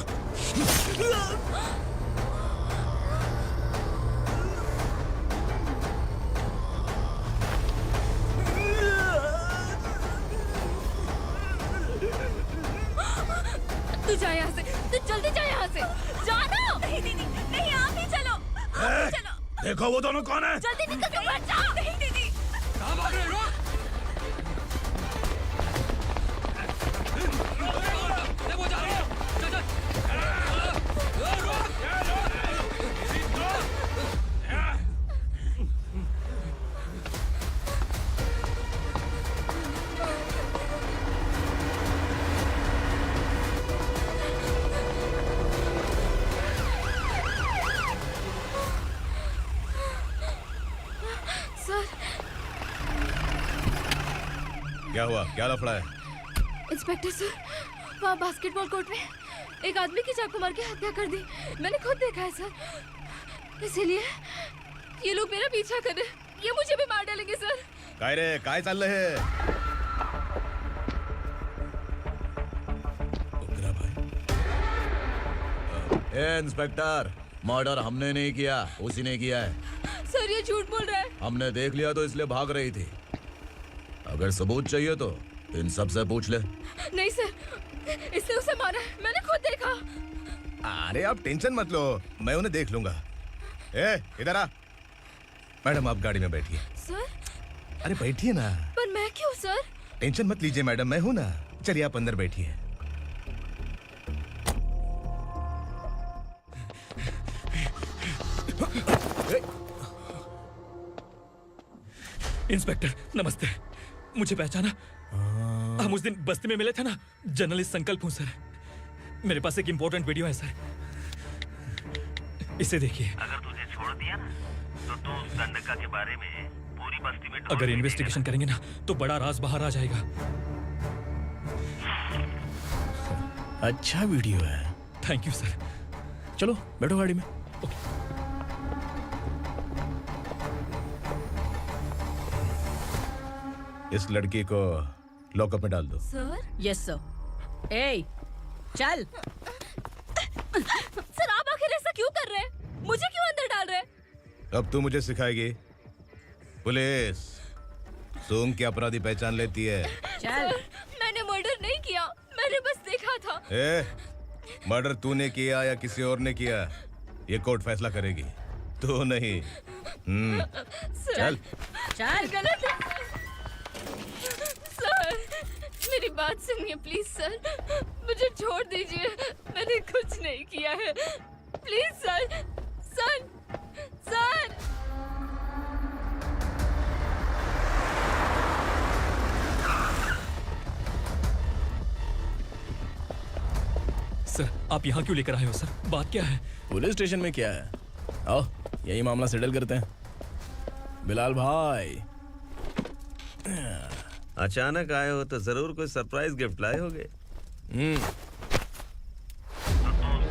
तू जा यहाँ से, तू जल्दी जा यहाँ से। जाना। नहीं दीदी, नहीं आप ही चलो। आप ही चलो। देखो वो दोनों कौन है? जल्दी निकल के बैठ जाओ। नहीं दीदी। कहाँ भाग रहे हो? सर, क्या हुआ? क्या लफड़ा है? इंस्पेक्टर सर, वहाँ बास्केटबॉल कोर्ट में एक आदमी की चाकू मार के हत्या कर दी। मैंने खुद देखा है सर, इसीलिए ये लोग मेरा पीछा कर रहे हैं। ये मुझे भी मार डालेंगे सर। काय रे, काय चल रहे हैं? इंस्पेक्टर, मर्डर हमने नहीं किया, उसी ने किया है। सर ये झूठ बोल रहा है। हमने देख लिया तो इसलिए भाग रही थी। अगर सबूत चाहिए तो इन सब से पूछ ले। नहीं सर, इसने उसे मारा है, मैंने खुद देखा। अरे आप टेंशन मत लो, मैं उन्हें देख लूंगा। इधर आ। मैडम आप गाड़ी में बैठिए। सर? अरे बैठिए ना। पर मैं क्यों सर? टेंशन मत लीजिए मैडम, मैं हूं ना। चलिए आप अंदर बैठिए। इंस्पेक्टर नमस्ते, मुझे पहचाना? हम उस दिन बस्ती में मिले थे ना। जर्नलिस्ट संकल्प हूं सर। मेरे पास एक इंपॉर्टेंट वीडियो है सर, इसे देखिए। अगर तुझे छोड़ दिया ना तो तू उस दंडका के बारे में पूरी बस्ती में अगर इन्वेस्टिगेशन करेंगे ना तो बड़ा राज बाहर आ जाएगा। अच्छा वीडियो है। Thank you sir. चलो बैठो गाड़ी में। इस लड़की को लॉकअप में डाल दो। सर? Yes sir. ए, चल। सर आप आखिर ऐसा क्यों कर रहे हैं? मुझे क्यों अंदर डाल रहे? अब तू मुझे सिखाएगी? पुलिस सूंघ के अपराधी पहचान लेती है। चल। मैंने मर्डर नहीं किया, मैंने बस देखा था। मर्डर तूने किया या किसी और ने किया, ये कोर्ट फैसला करेगी, तू नहीं। चल चल। गलत है सर, मेरी बात सुनिए प्लीज सर, मुझे छोड़ दीजिए, मैंने कुछ नहीं किया है, please sir. Sir sir sir आप यहाँ क्यों लेकर आए हो सर? बात क्या है? पुलिस स्टेशन में क्या है? आओ यही मामला सेटल करते हैं। बिलाल भाई, अचानक आए हो तो जरूर कोई सरप्राइज गिफ्ट लाए होगे। तो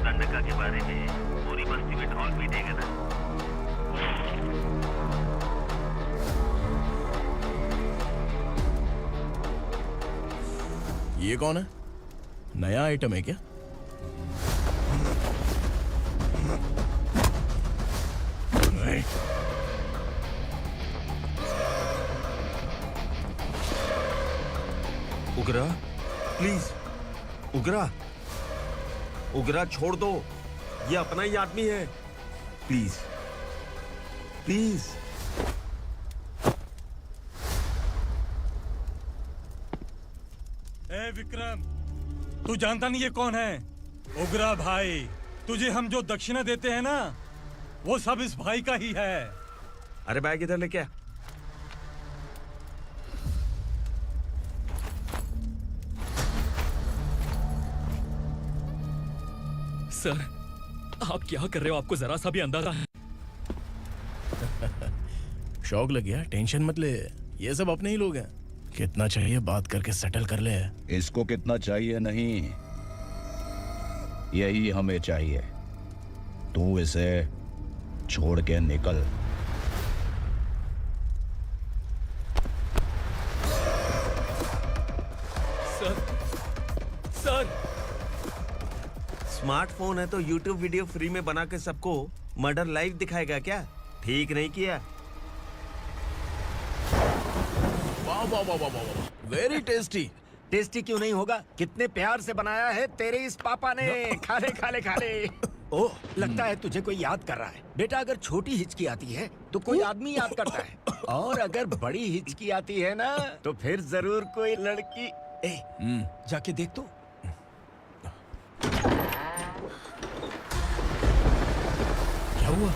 गंडका के बारे में पूरी बस्ती में ढोल पीटेगा ना। ये कौन है? नया आइटम है क्या? उगरा प्लीज, उगरा उगरा छोड़ दो, ये अपना ही आदमी है, प्लीज प्लीज। ए विक्रम, तू जानता नहीं ये कौन है? उगरा भाई, तुझे हम जो दक्षिणा देते हैं ना, वो सब इस भाई का ही है। अरे बैग इधर लेके आ। सर आप क्या कर रहे हो? आपको जरा सा भी अंदाजा है? शौक लग गया? टेंशन मत ले, ये सब अपने ही लोग हैं। कितना चाहिए बात करके सेटल कर ले। इसको कितना चाहिए नहीं, यही हमें चाहिए। तू इसे छोड़ के निकल। सर स्मार्टफोन है तो YouTube वीडियो फ्री में बना के सबको मर्डर लाइव दिखाएगा क्या? ठीक नहीं किया। वाह वाह वाह वाह वाह, वेरी टेस्टी। टेस्टी क्यों नहीं होगा? कितने प्यार से बनाया है तेरे इस पापा ने। खा ले खा ले खा ले। ओह, लगता है तुझे कोई याद कर रहा है। बेटा अगर छोटी हिचकी आती है तो कोई आदमी याद करता है, और अगर बड़ी हिचकी आती है ना तो फिर जरूर कोई लड़की। जाके देख तो। क्या हुआ?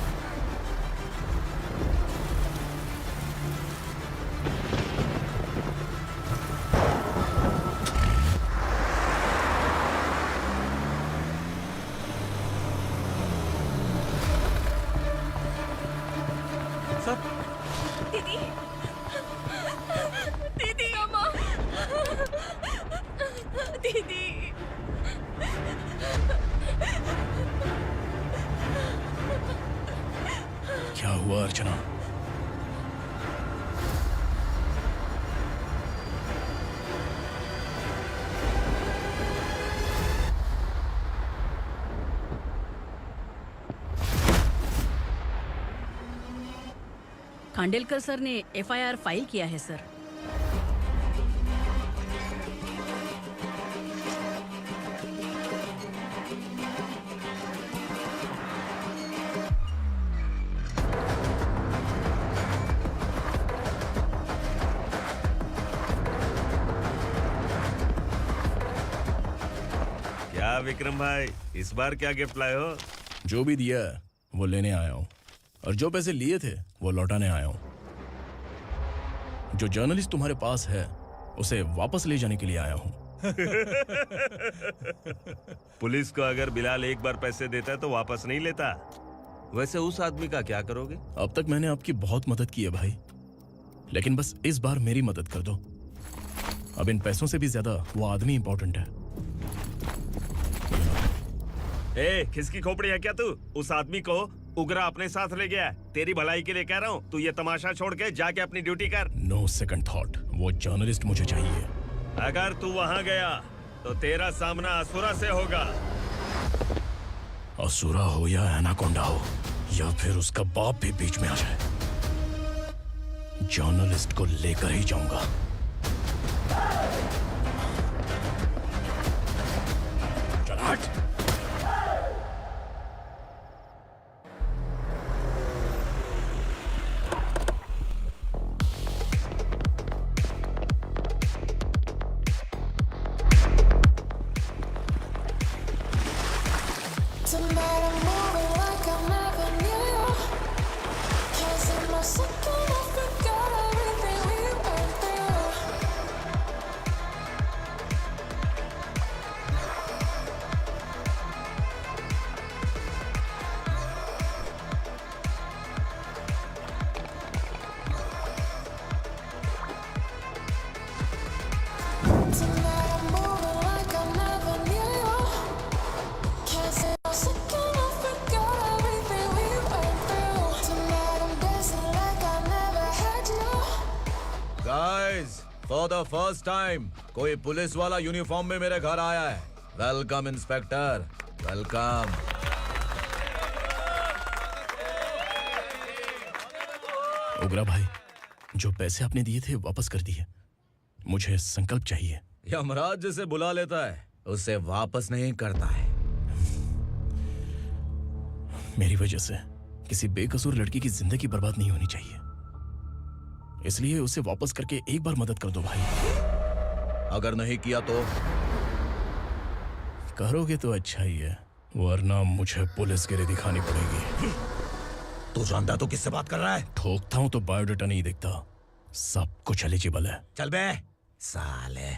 दीदी, दीदी, अम्मा, दीदी। क्या हुआ अर्चना? खांडेलकर सर ने एफआईआर फाइल किया है सर। क्या विक्रम भाई, इस बार क्या गिफ्ट लाए हो? जो भी दिया है वो लेने आया हूँ, और जो पैसे लिए थे वो लौटाने आया हूँ। जो जर्नलिस्ट तुम्हारे पास है उसे वापस ले जाने के लिए आया हूँ। पुलिस को अगर बिलाल एक बार पैसे देता है तो वापस नहीं लेता। वैसे उस आदमी का क्या करोगे? अब तक मैंने आपकी बहुत मदद की है भाई, लेकिन बस इस बार मेरी मदद कर दो। अब इन पैसों से भी ज्यादा वो आदमी इंपॉर्टेंट है। ए, किसकी खोपड़ी है क्या तू? उस आदमी को उगरा अपने साथ ले गया। तेरी भलाई के लिए कह रहा हूँ, तू ये तमाशा छोड़ के जाके अपनी ड्यूटी कर। नो सेकंड थॉट, वो जर्नलिस्ट मुझे चाहिए। अगर तू वहाँ गया तो तेरा सामना असुरा से होगा। असुरा हो या एनाकोंडा हो, या फिर उसका बाप भी बीच में आ जाए, जर्नलिस्ट को लेकर ही जाऊंगा। चल हट। फॉर द फर्स्ट टाइम कोई पुलिस वाला यूनिफॉर्म में मेरे घर आया है। Welcome inspector, welcome. उग्रा भाई, जो पैसे आपने दिए थे वापस कर दिए। मुझे संकल्प चाहिए। यमराज जिसे बुला लेता है उसे वापस नहीं करता है। मेरी वजह से किसी बेकसूर लड़की की जिंदगी बर्बाद नहीं होनी चाहिए, इसलिए उसे वापस करके एक बार मदद कर दो भाई। अगर नहीं किया तो? करोगे तो अच्छा ही है, वरना मुझे पुलिसगिरी दिखानी पड़ेगी। तू जानता तो किससे बात कर रहा है? ठोकता हूं तो बायोडाटा नहीं दिखता, सब कुछ एलिजिबल है। चल बे साले।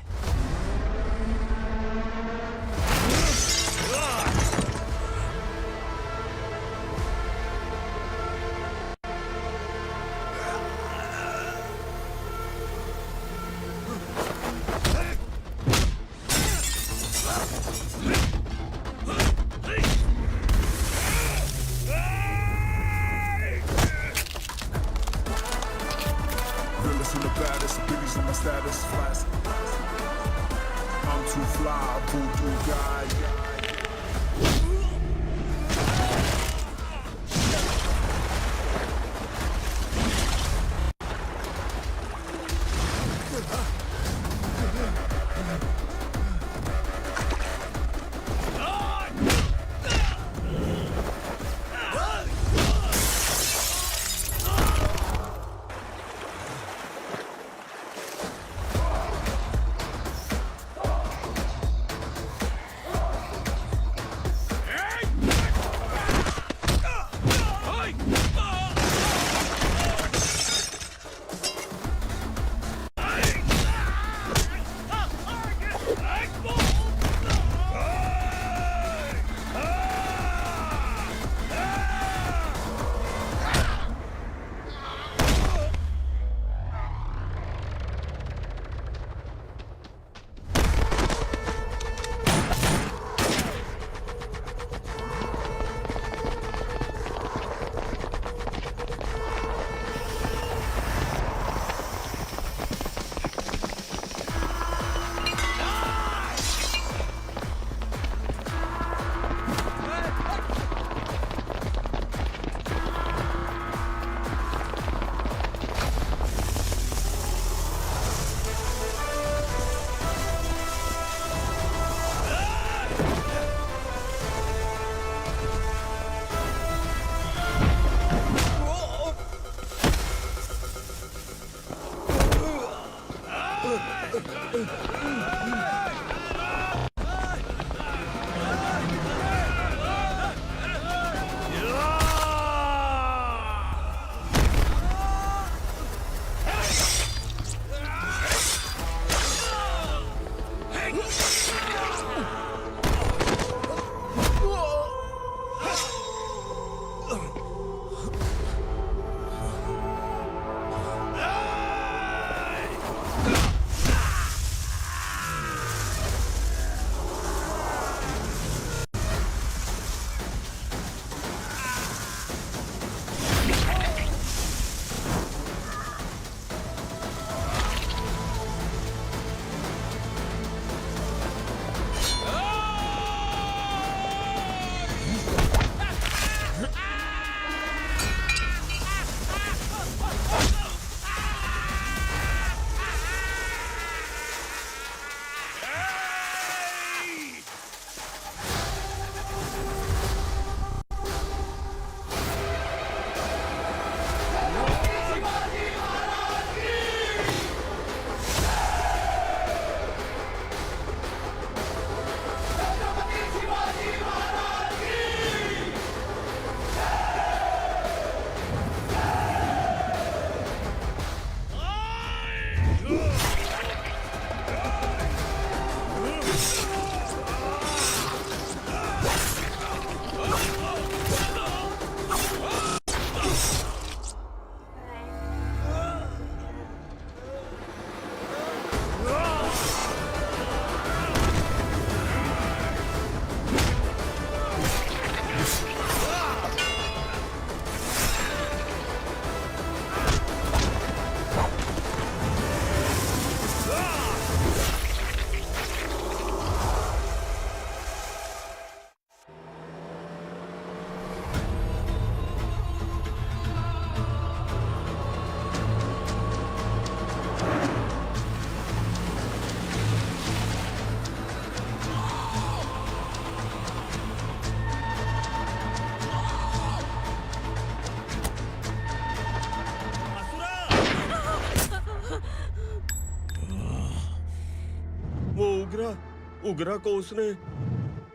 उगरा को उसने।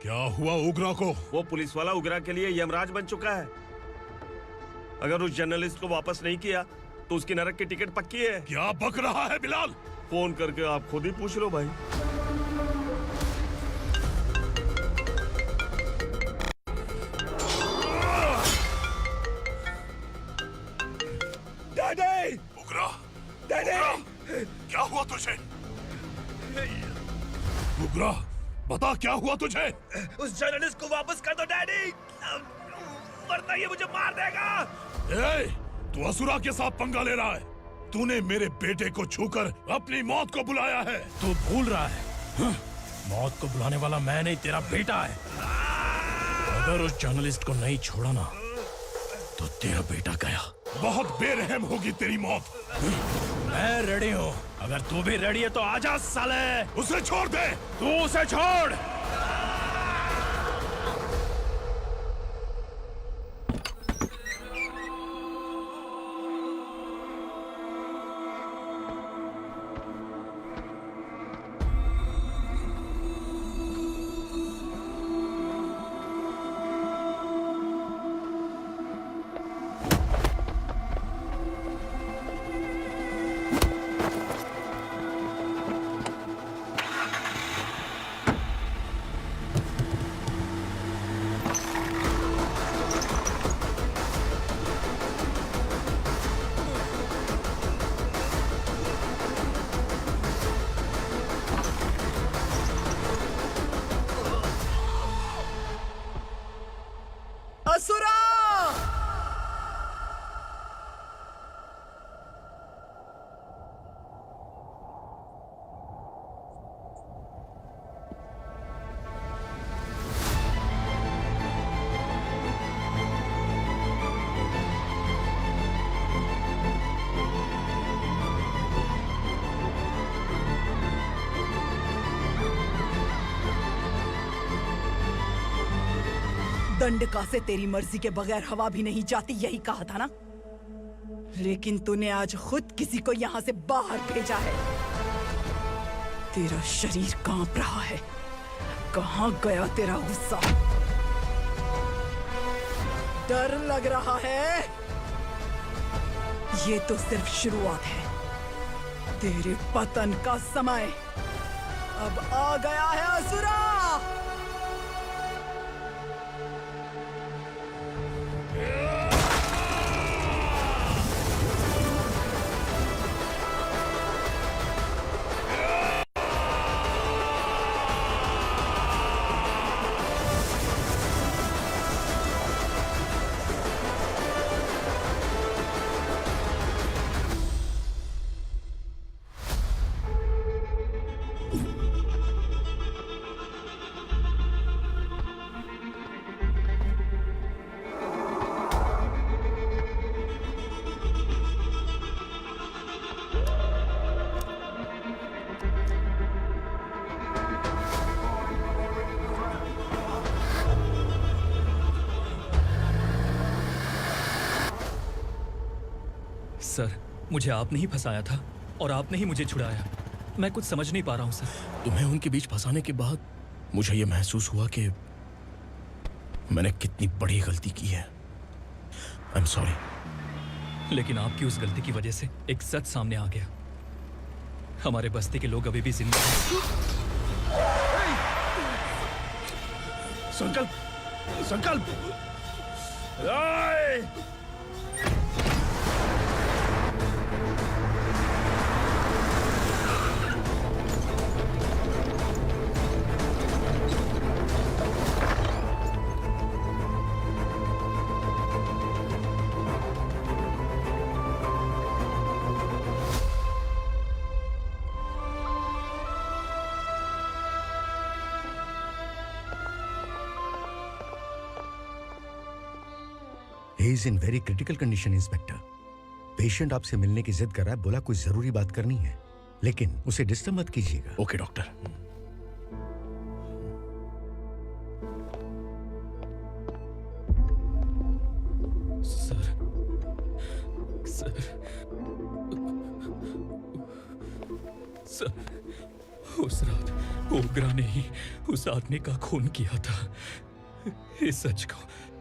क्या हुआ उगरा को? वो पुलिस वाला उगरा के लिए यमराज बन चुका है। अगर उस जर्नलिस्ट को वापस नहीं किया तो उसकी नरक की टिकट पक्की है। क्या बक रहा है बिलाल? फोन करके आप खुद ही पूछ लो भाई। डैडी! उगरा! डैडी! क्या हुआ तुझे? उगरा, बता क्या हुआ तुझे? उस जर्नलिस्ट को वापस कर दो डैडी, वरना ये मुझे मार देगा। ए, तू असुरा के साथ पंगा ले रहा है। तूने मेरे बेटे को छूकर अपनी मौत को बुलाया है। तू भूल रहा है। हाँ? मौत को बुलाने वाला मैं नहीं, तेरा बेटा है। अगर उस जर्नलिस्ट को नहीं छोड़ा ना तो तेरा बेटा गया। बहुत बेरहम होगी तेरी मौत। मैं रेडी हूँ। अगर तू भी रेडी है तो आजा साले। उसे छोड़ दे। तू उसे छोड़। असुरा! दंडका से तेरी मर्जी के बगैर हवा भी नहीं जाती, यही कहा था ना? लेकिन तूने आज खुद किसी को यहाँ से बाहर भेजा है। तेरा शरीर कांप रहा है। कहाँ गया तेरा गुस्सा? डर लग रहा है? ये तो सिर्फ शुरुआत है। तेरे पतन का समय अब आ गया है असुरा। सर, मुझे आपने ही फंसाया था और आपने ही मुझे छुड़ाया। मैं कुछ समझ नहीं पा रहा हूँ सर। तुम्हें उनके बीच फंसाने के बाद मुझे यह महसूस हुआ कि मैंने कितनी बड़ी गलती की है। I am sorry. लेकिन आपकी उस गलती की वजह से एक सच सामने आ गया। हमारे बस्ती के लोग अभी भी जिंदा हैं। संकल्प! संकल्प! He is in very critical condition, inspector. Patient आपसे मिलने की जिद कर रहा है, बोला कोई जरूरी बात करनी है, लेकिन उसे डिस्टर्ब मत कीजिएगा। Okay doctor. Sir, sir, sir, ओग्रा ने ही उस आदमी का खून किया था। इस सच को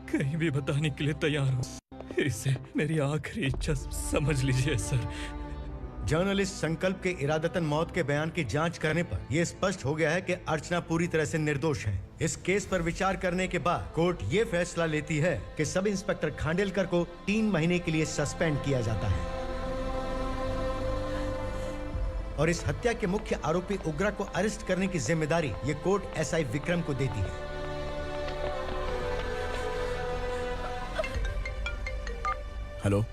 कहीं भी बताने के लिए तैयार हूँ। इसे मेरी आखिरी इच्छा समझ लीजिए सर। जर्नलिस्ट संकल्प के इरादतन मौत के बयान की जांच करने पर यह स्पष्ट हो गया है कि अर्चना पूरी तरह से निर्दोष है। इस केस पर विचार करने के बाद कोर्ट ये फैसला लेती है कि सब इंस्पेक्टर खांडेलकर को 3 महीने के लिए सस्पेंड किया जाता है और इस हत्या के मुख्य आरोपी उग्रा को अरेस्ट करने की जिम्मेदारी ये कोर्ट एसआई विक्रम को देती है। हेलो,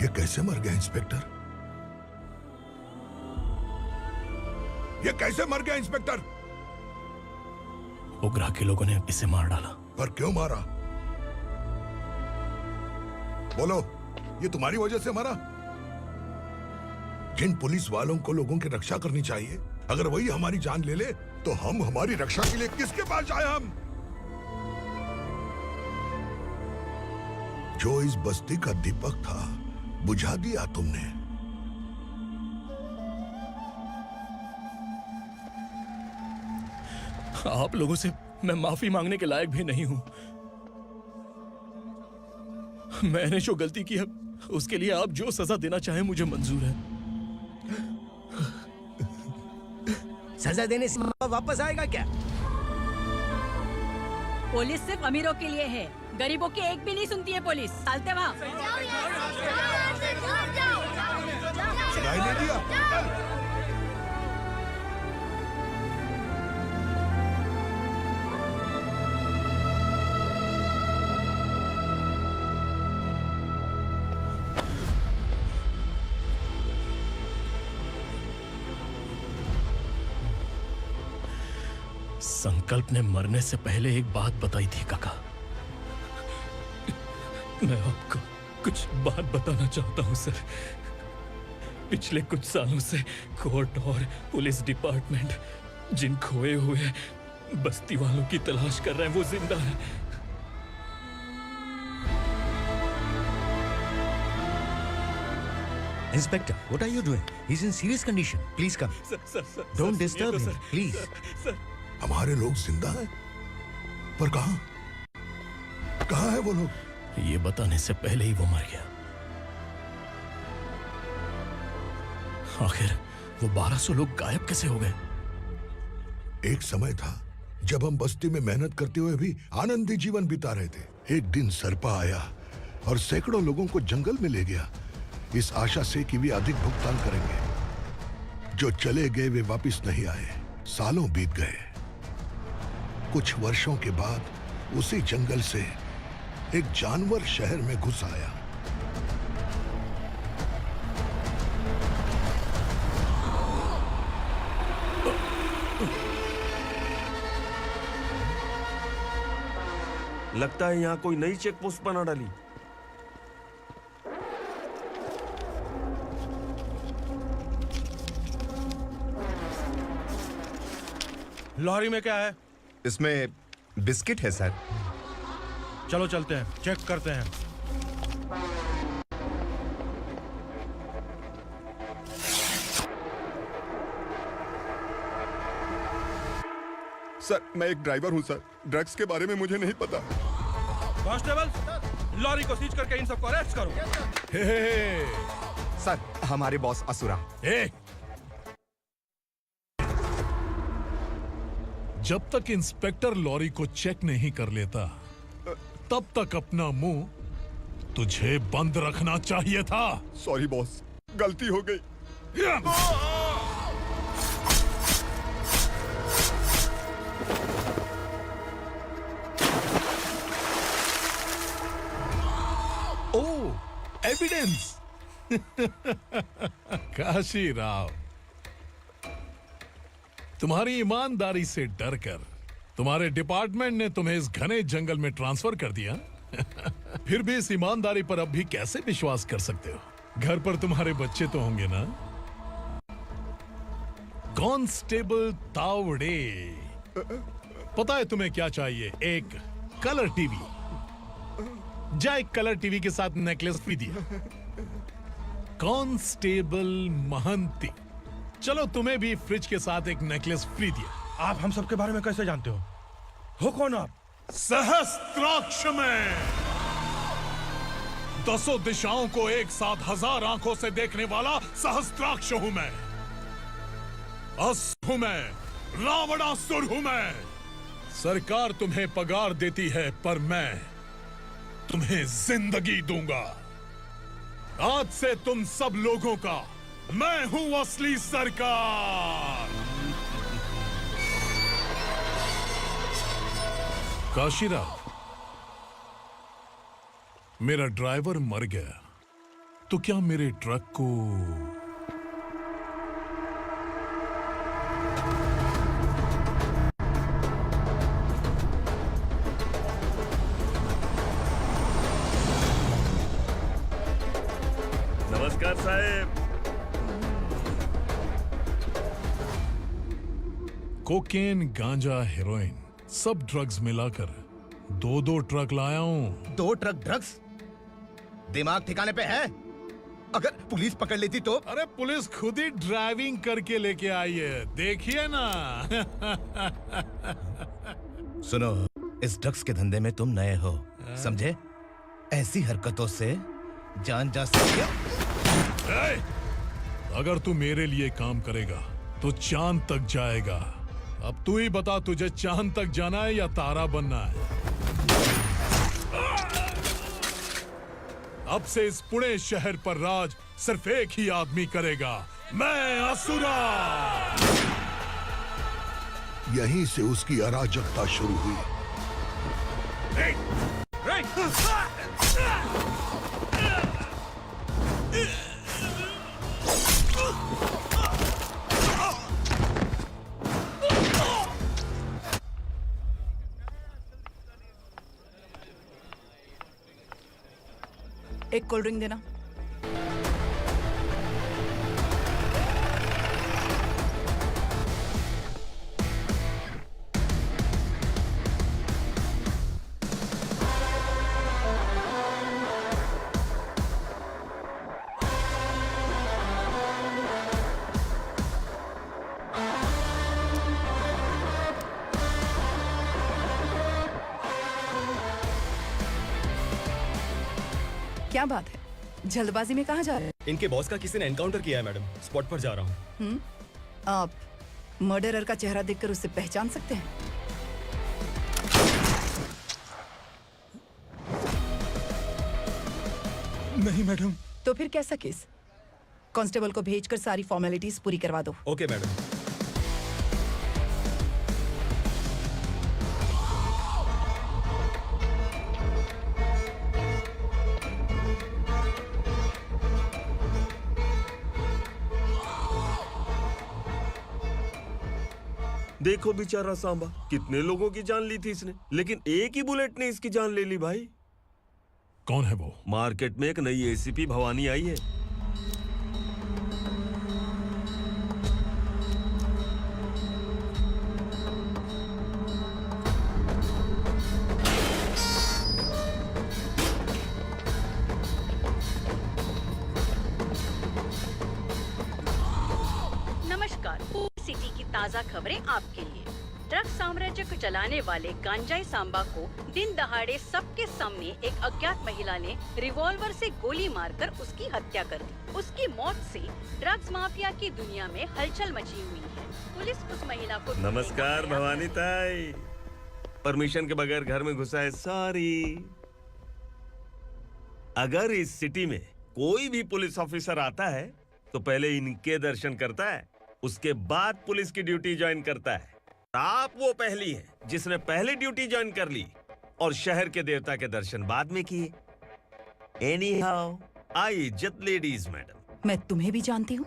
ये कैसे मर गया इंस्पेक्टर? ये कैसे मर गया इंस्पेक्टर? ओग्रा के लोगों ने इसे मार डाला। पर क्यों मारा? बोलो, ये तुम्हारी वजह से मरा? जिन पुलिस वालों को लोगों की रक्षा करनी चाहिए, अगर वही हमारी जान ले ले तो हम हमारी रक्षा के लिए किसके पास जाए? हम जो इस बस्ती का दीपक था बुझा दिया तुमने। आप लोगों से मैं माफी मांगने के लायक भी नहीं हूं। मैंने जो गलती की है उसके लिए आप जो सजा देना चाहें मुझे मंजूर है। सजा देने से वापस आएगा क्या? पुलिस सिर्फ अमीरों के लिए है, गरीबों की एक भी नहीं सुनती है पुलिस। चलते वहाँ। सुनाई नहीं दिया? संकल्प ने मरने से पहले एक बात बताई थी काका। मैं आपको कुछ बात बताना चाहता हूं सर। पिछले कुछ सालों से कोर्ट और पुलिस डिपार्टमेंट जिन खोए हुए बस्ती वालों की तलाश कर रहे हैं वो जिंदा है। Inspector, what are you doing? He's in serious condition. Please come. Sir, Don't disturb him, please. हमारे लोग जिंदा हैं? पर कहां? कहां है वो लोग? ये बताने से पहले ही वो मर गया। आखिर वो 1200 लोग गायब कैसे हो गए? एक समय था जब हम बस्ती में मेहनत करते हुए भी आनंदी जीवन बिता रहे थे। एक दिन सरपा आया और सैकड़ों लोगों को जंगल में ले गया, इस आशा से कि वे अधिक भुगतान करेंगे। जो चले गए वे वापस नहीं आए। सालों बीत गए। कुछ वर्षों के बाद उसी जंगल से एक जानवर शहर में घुस आया। लगता है यहाँ कोई नई चेक पोस्ट बना डाली। लॉरी में क्या है? इसमें बिस्किट है सर। चलो चलते हैं, चेक करते हैं। सर, मैं एक ड्राइवर हूं सर। ड्रग्स के बारे में मुझे नहीं पता। कांस्टेबल, लॉरी को सीज करके इन सबको अरेस्ट करो। सर, हमारे बॉस असुरा। जब तक इंस्पेक्टर लॉरी को चेक नहीं कर लेता तब तक अपना मुंह तुझे बंद रखना चाहिए था। सॉरी बॉस, गलती हो गई। कॉन्फिडेंस। काशी राव, तुम्हारी ईमानदारी से डरकर तुम्हारे डिपार्टमेंट ने तुम्हें इस घने जंगल में ट्रांसफर कर दिया। फिर भी इस ईमानदारी पर अब भी कैसे विश्वास कर सकते हो? घर पर तुम्हारे बच्चे तो होंगे ना? कांस्टेबल तावड़े, पता है तुम्हें क्या चाहिए? एक कलर टीवी। जा एक कलर टीवी के साथ नेकलेस भी दिया। कांस्टेबल महंती, चलो तुम्हें भी फ्रिज के साथ एक नेकलेस फ्री दिया। आप हम सबके बारे में कैसे जानते हो कौन आप? सहस्त्राक्ष में 10 दिशाओं को एक साथ 1000 आंखों से देखने वाला सहस्त्राक्ष हूं मैं। असुर हूं मैं, रावणासुर हूं मैं। सरकार तुम्हें पगार देती है, पर मैं तुम्हें जिंदगी दूंगा। आज से तुम सब लोगों का मैं हूं असली सरकार। काशीराव, मेरा ड्राइवर मर गया तो क्या मेरे ट्रक को नमस्कार साहब। कोकेन, गांजा, हेरोइन, सब ड्रग्स मिलाकर 2 ट्रक लाया हूं। 2 ट्रक ड्रग्स? दिमाग ठिकाने पे है? अगर पुलिस पकड़ लेती तो? अरे पुलिस खुद ही ड्राइविंग करके लेके आई है, देखिए ना। सुनो, इस ड्रग्स के धंधे में तुम नए हो, समझे? ऐसी हरकतों से जान जा सकती है। अगर तू मेरे लिए काम करेगा तो चांद तक जाएगा। अब तू ही बता, तुझे चांद तक जाना है या तारा बनना है? अब से इस पुणे शहर पर राज सिर्फ एक ही आदमी करेगा, मैं असुरा। यहीं से उसकी अराजकता शुरू हुई। एक कोल्ड ड्रिंक देना। क्या बात है, जल्दबाजी में कहाँ जा रहे हैं? इनके बॉस का किसी ने एनकाउंटर किया है मैडम, स्पॉट पर जा रहा हूँ। आप मर्डरर का चेहरा देखकर उसे पहचान सकते हैं? नहीं मैडम। तो फिर कैसा केस? कांस्टेबल को भेजकर सारी फॉर्मेलिटीज पूरी करवा दो। Okay madam. देखो बेचारा सांबा, कितने लोगों की जान ली थी इसने, लेकिन एक ही बुलेट ने इसकी जान ले ली भाई। कौन है वो? मार्केट में एक नई एसीपी भवानी आई है। नमस्कार, सिटी की ताज़ा खबरें आपके लिए। ड्रग साम्राज्य को चलाने वाले गांजाई सांबा को दिन दहाड़े सबके सामने एक अज्ञात महिला ने रिवॉल्वर से गोली मारकर उसकी हत्या कर दी। उसकी मौत से ड्रग्स माफिया की दुनिया में हलचल मची हुई है। पुलिस उस महिला को नमस्कार भवानी ताई, परमिशन के बगैर घर में घुसा है, सॉरी। अगर इस सिटी में कोई भी पुलिस ऑफिसर आता है तो पहले इनके दर्शन करता है, उसके बाद पुलिस की ड्यूटी ज्वाइन करता है। आप वो पहली हैं जिसने पहले ड्यूटी ज्वाइन कर ली और शहर के देवता के दर्शन बाद में किए। एनीहाउ, आई इज्जत लेडीज मैडम। मैं तुम्हें भी जानती हूँ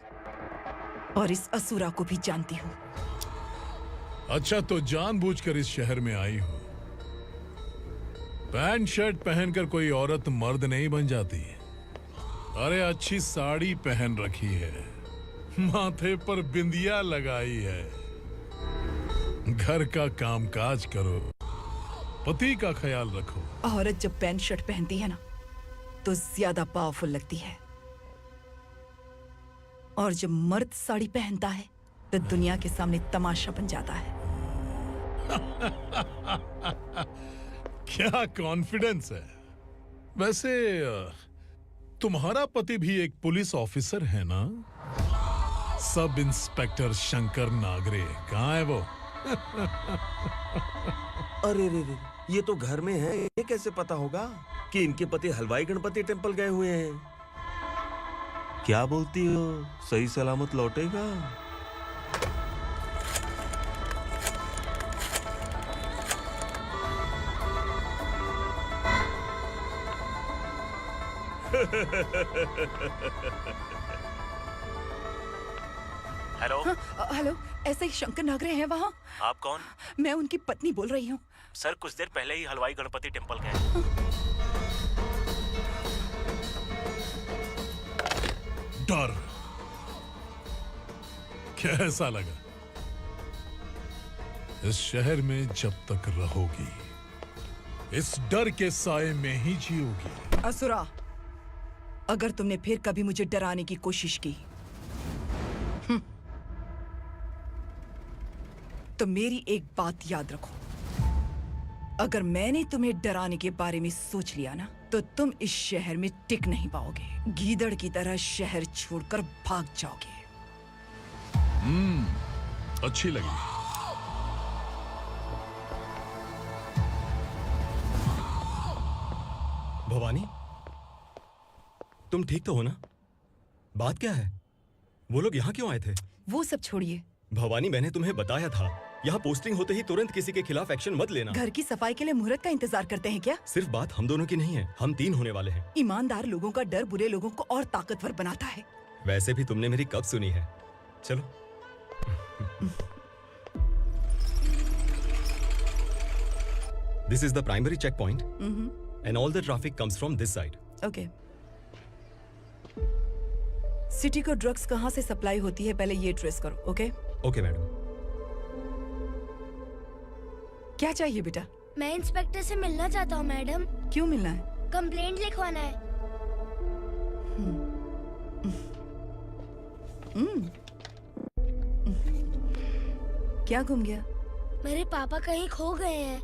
और इस असुरा को भी जानती हूँ। अच्छा, तो जानबूझकर इस शहर में आई हो। पैंट शर्ट पहनकर कोई औरत मर्द नहीं बन जाती। अरे अच्छी साड़ी पहन रखी है, माथे पर बिंदिया लगाई है, घर का कामकाज करो, पति का ख्याल रखो। औरत जब पैंट शर्ट पहनती है ना तो ज्यादा पावरफुल लगती है, और जब मर्द साड़ी पहनता है तो दुनिया के सामने तमाशा बन जाता है। क्या कॉन्फिडेंस है। वैसे तुम्हारा पति भी एक पुलिस ऑफिसर है ना? सब इंस्पेक्टर शंकर नागरे कहाँ है वो? अरे रे रे, ये तो घर में है, ये कैसे पता होगा कि इनके पति हलवाई गणपति टेम्पल गए हुए हैं? क्या बोलती हो, सही सलामत लौटेगा? हेलो। हेलो, ऐसे ही शंकर नागरे हैं वहाँ? आप कौन? मैं उनकी पत्नी बोल रही हूँ। सर कुछ देर पहले ही हलवाई गणपति टेम्पल गए। डर कैसा लगा? इस शहर में जब तक रहोगी इस डर के साए में ही जियोगी। असुरा, अगर तुमने फिर कभी मुझे डराने की कोशिश की तो मेरी एक बात याद रखो, अगर मैंने तुम्हें डराने के बारे में सोच लिया ना तो तुम इस शहर में टिक नहीं पाओगे। गीदड़ की तरह शहर छोड़कर भाग जाओगे। अच्छी लगी। भवानी, तुम ठीक तो हो ना? बात क्या है? वो लोग यहाँ क्यों आए थे? वो सब छोड़िए। भवानी, मैंने तुम्हें बताया था यहाँ पोस्टिंग होते ही तुरंत किसी के खिलाफ एक्शन मत लेना। घर की सफाई के लिए मुहूर्त का इंतजार करते हैं क्या? सिर्फ बात हम दोनों की नहीं है, हम 3 होने वाले हैं। ईमानदार लोगों का डर बुरे लोगों को और ताकतवर बनाता है। वैसे भी तुमने मेरी कब सुनी है। चलो। This is the primary checkpoint and all the traffic comes from this side. Okay. City को ड्रग्स कहाँ से सप्लाई होती है पहले ये ट्रेस करो। ओके? Okay madam. क्या चाहिए बेटा? मैं इंस्पेक्टर से मिलना चाहता हूँ मैडम। क्यों मिलना है? कंप्लेंट लिखवाना है। क्या गुम गया? मेरे पापा कहीं खो गए हैं।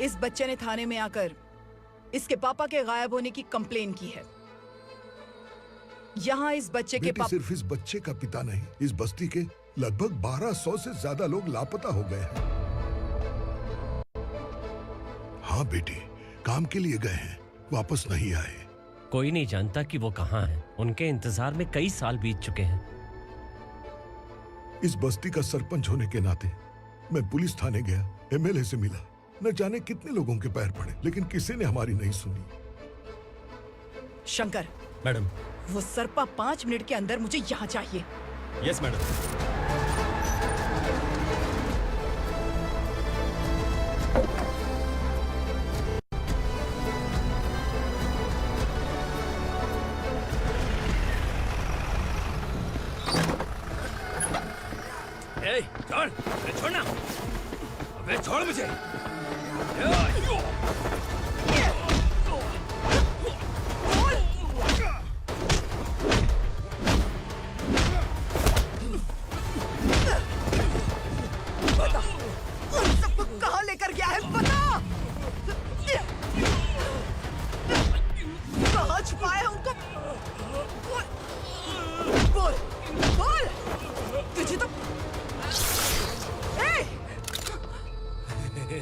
इस बच्चे ने थाने में आकर इसके पापा के गायब होने की कंप्लेन की है। यहाँ इस बच्चे के पापा सिर्फ इस बच्चे का पिता नहीं, इस बस्ती के लगभग 1200 से ज्यादा लोग लापता हो गए हैं। हाँ बेटी, काम के लिए गए हैं, वापस नहीं आए। कोई नहीं जानता कि वो कहाँ हैं। उनके इंतजार में कई साल बीत चुके हैं। इस बस्ती का सरपंच होने के नाते मैं पुलिस थाने गया, एमएलए से मिला, न जाने कितने लोगों के पैर पड़े, लेकिन किसी ने हमारी नहीं सुनी। शंकर। मैडम। वो सरपा 5 मिनट के अंदर मुझे यहाँ चाहिए। Yes madam. छोड़, छोड़ना, अबे छोड़ मुझे।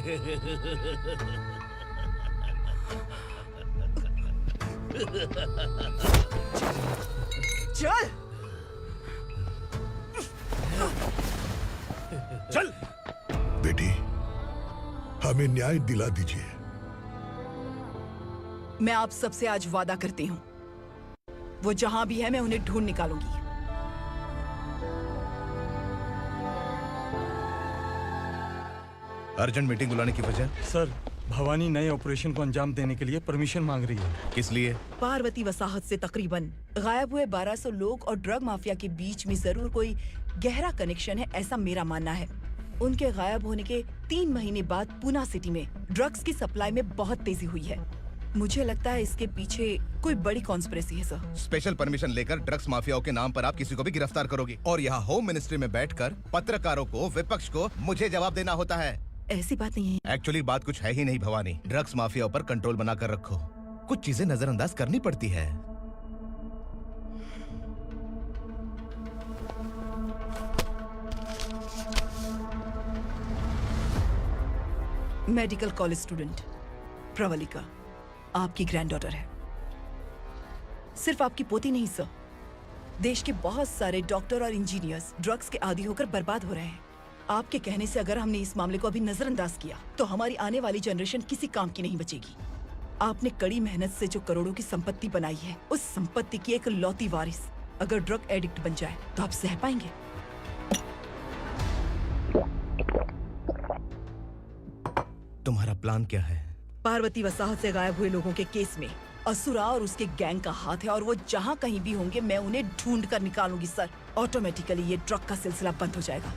चल चल बेटी, हमें न्याय दिला दीजिए। मैं आप सबसे आज वादा करती हूँ, वो जहां भी है मैं उन्हें ढूंढ निकालूंगी। अर्जेंट मीटिंग बुलाने की वजह? सर, भवानी नए ऑपरेशन को अंजाम देने के लिए परमिशन मांग रही है। किस लिए? पार्वती वसाहत से तकरीबन गायब हुए 1200 लोग और ड्रग माफिया के बीच में जरूर कोई गहरा कनेक्शन है, ऐसा मेरा मानना है। उनके गायब होने के 3 महीने बाद पूना सिटी में ड्रग्स की सप्लाई में बहुत तेजी हुई है। मुझे लगता है इसके पीछे कोई बड़ी कॉन्स्पिरेसी है सर। स्पेशल परमिशन लेकर ड्रग्स माफियाओं के नाम पर आप किसी को भी गिरफ्तार करोगी और यहाँ होम मिनिस्ट्री में बैठकर पत्रकारों को, विपक्ष को मुझे जवाब देना होता है। ऐसी बात नहीं है। एक्चुअली बात कुछ है ही नहीं भवानी। ड्रग्स माफिया पर कंट्रोल बनाकर रखो। कुछ चीजें नजरअंदाज करनी पड़ती है। मेडिकल कॉलेज स्टूडेंट प्रवलिका आपकी ग्रैंडडॉटर है। सिर्फ आपकी पोती नहीं सर, देश के बहुत सारे डॉक्टर और इंजीनियर्स ड्रग्स के आदी होकर बर्बाद हो रहे हैं। आपके कहने से अगर हमने इस मामले को अभी नजरअंदाज किया तो हमारी आने वाली जनरेशन किसी काम की नहीं बचेगी। आपने कड़ी मेहनत से जो करोड़ों की संपत्ति बनाई है, उस संपत्ति की एक लौती वारिस अगर ड्रग एडिक्ट बन जाए तो आप सह पाएंगे? तुम्हारा प्लान क्या है? पार्वती वसाहत से गायब हुए लोगों के केस में असुरा और उसके गैंग का हाथ है और वो जहाँ कहीं भी होंगे मैं उन्हें ढूंढ कर निकालूंगी सर। ऑटोमेटिकली ये ड्रग का सिलसिला बंद हो जाएगा।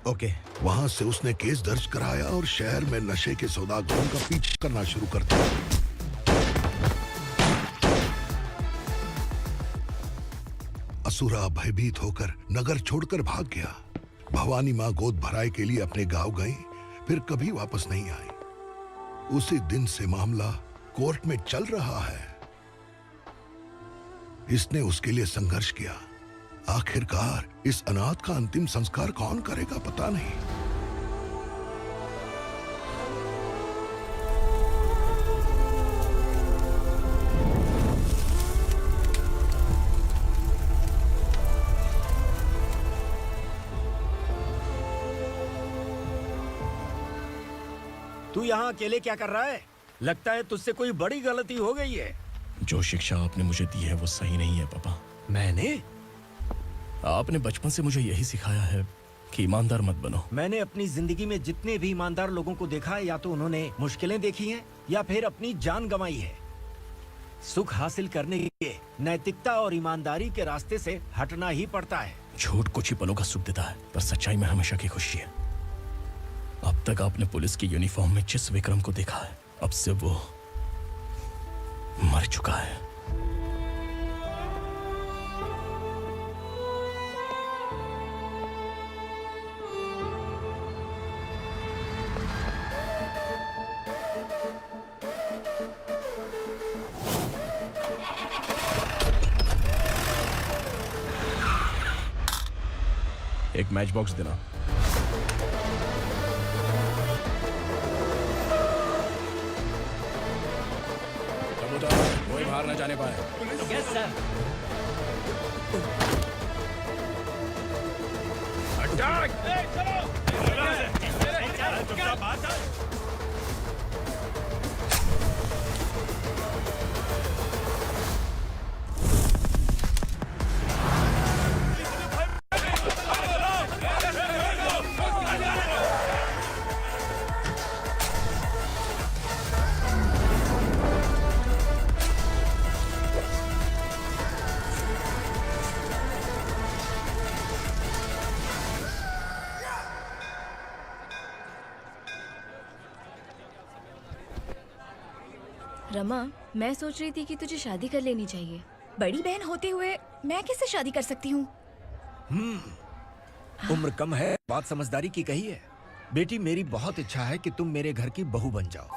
ओके। वहाँ से उसने केस दर्ज कराया और शहर में नशे के सौदागरों का पीछा करना शुरू कर दिया। असुरा भयभीत होकर नगर छोड़कर भाग गया। भवानी माँ गोद भराई के लिए अपने गांव गई, फिर कभी वापस नहीं आई। उसी दिन से मामला कोर्ट में चल रहा है। इसने उसके लिए संघर्ष किया। आखिरकार इस अनाथ का अंतिम संस्कार कौन करेगा पता नहीं। तू यहाँ अकेले क्या कर रहा है? लगता है तुझसे कोई बड़ी गलती हो गई है। जो शिक्षा आपने मुझे दी है वो सही नहीं है पापा। मैंने? आपने बचपन से मुझे यही सिखाया है कि ईमानदार मत बनो। मैंने अपनी जिंदगी में जितने भी ईमानदार लोगों को देखा है, या तो उन्होंने मुश्किलें देखी हैं या फिर अपनी जान गंवाई है। सुख हासिल करने के लिए नैतिकता और ईमानदारी के रास्ते से हटना ही पड़ता है। झूठ कुछ ही पलों का सुख देता है, पर सच्चाई में हमेशा की खुशी है। अब तक आपने पुलिस की यूनिफॉर्म में जिस विक्रम को देखा है, अब से वो मर चुका है। एक मैच बॉक्स देना। कबूतर कोई बाहर न जाने पाए। Yes sir. रमा, मैं सोच रही थी कि तुझे शादी कर लेनी चाहिए। बड़ी बहन होते हुए मैं कैसे शादी कर सकती हूँ? उम्र कम है, बात समझदारी की कही है। बेटी, मेरी बहुत इच्छा है कि तुम मेरे घर की बहू बन जाओ।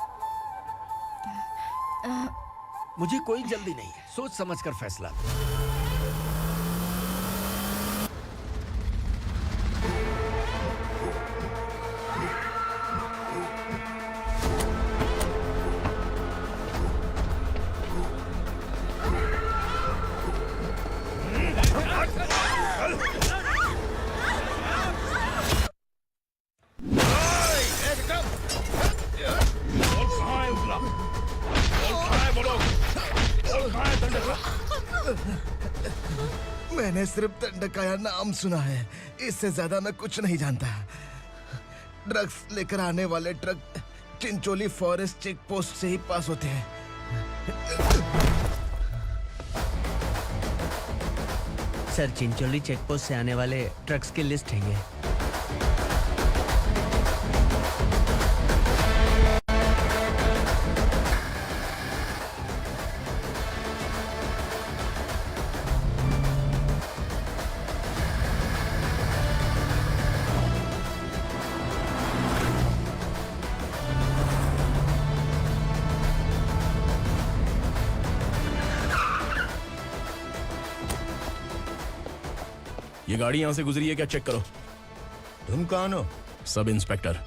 मुझे कोई जल्दी नहीं है, सोच समझ कर फैसला। सिर्फ दंडकाया नाम सुना है, इससे ज्यादा मैं कुछ नहीं जानता। ड्रग्स लेकर आने वाले truck Chincholi forest check post से ही पास होते हैं। सर, चिंचोली चेक पोस्ट से आने वाले ट्रक्स की लिस्ट है ये। ये गाड़ी यहां से गुजरी है क्या, चेक करो। तुम कौन हो? Sub inspector.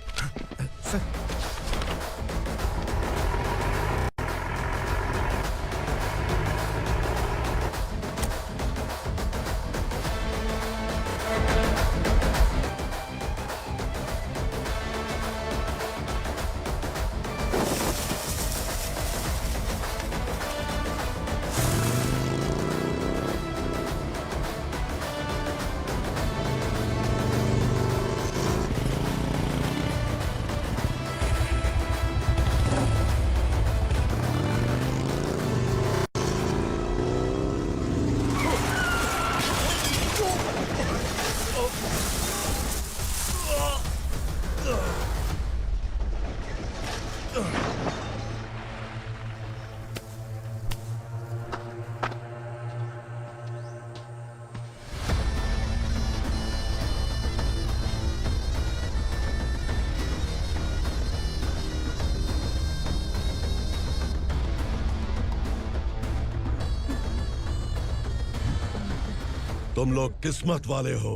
तुम लोग किस्मत वाले हो,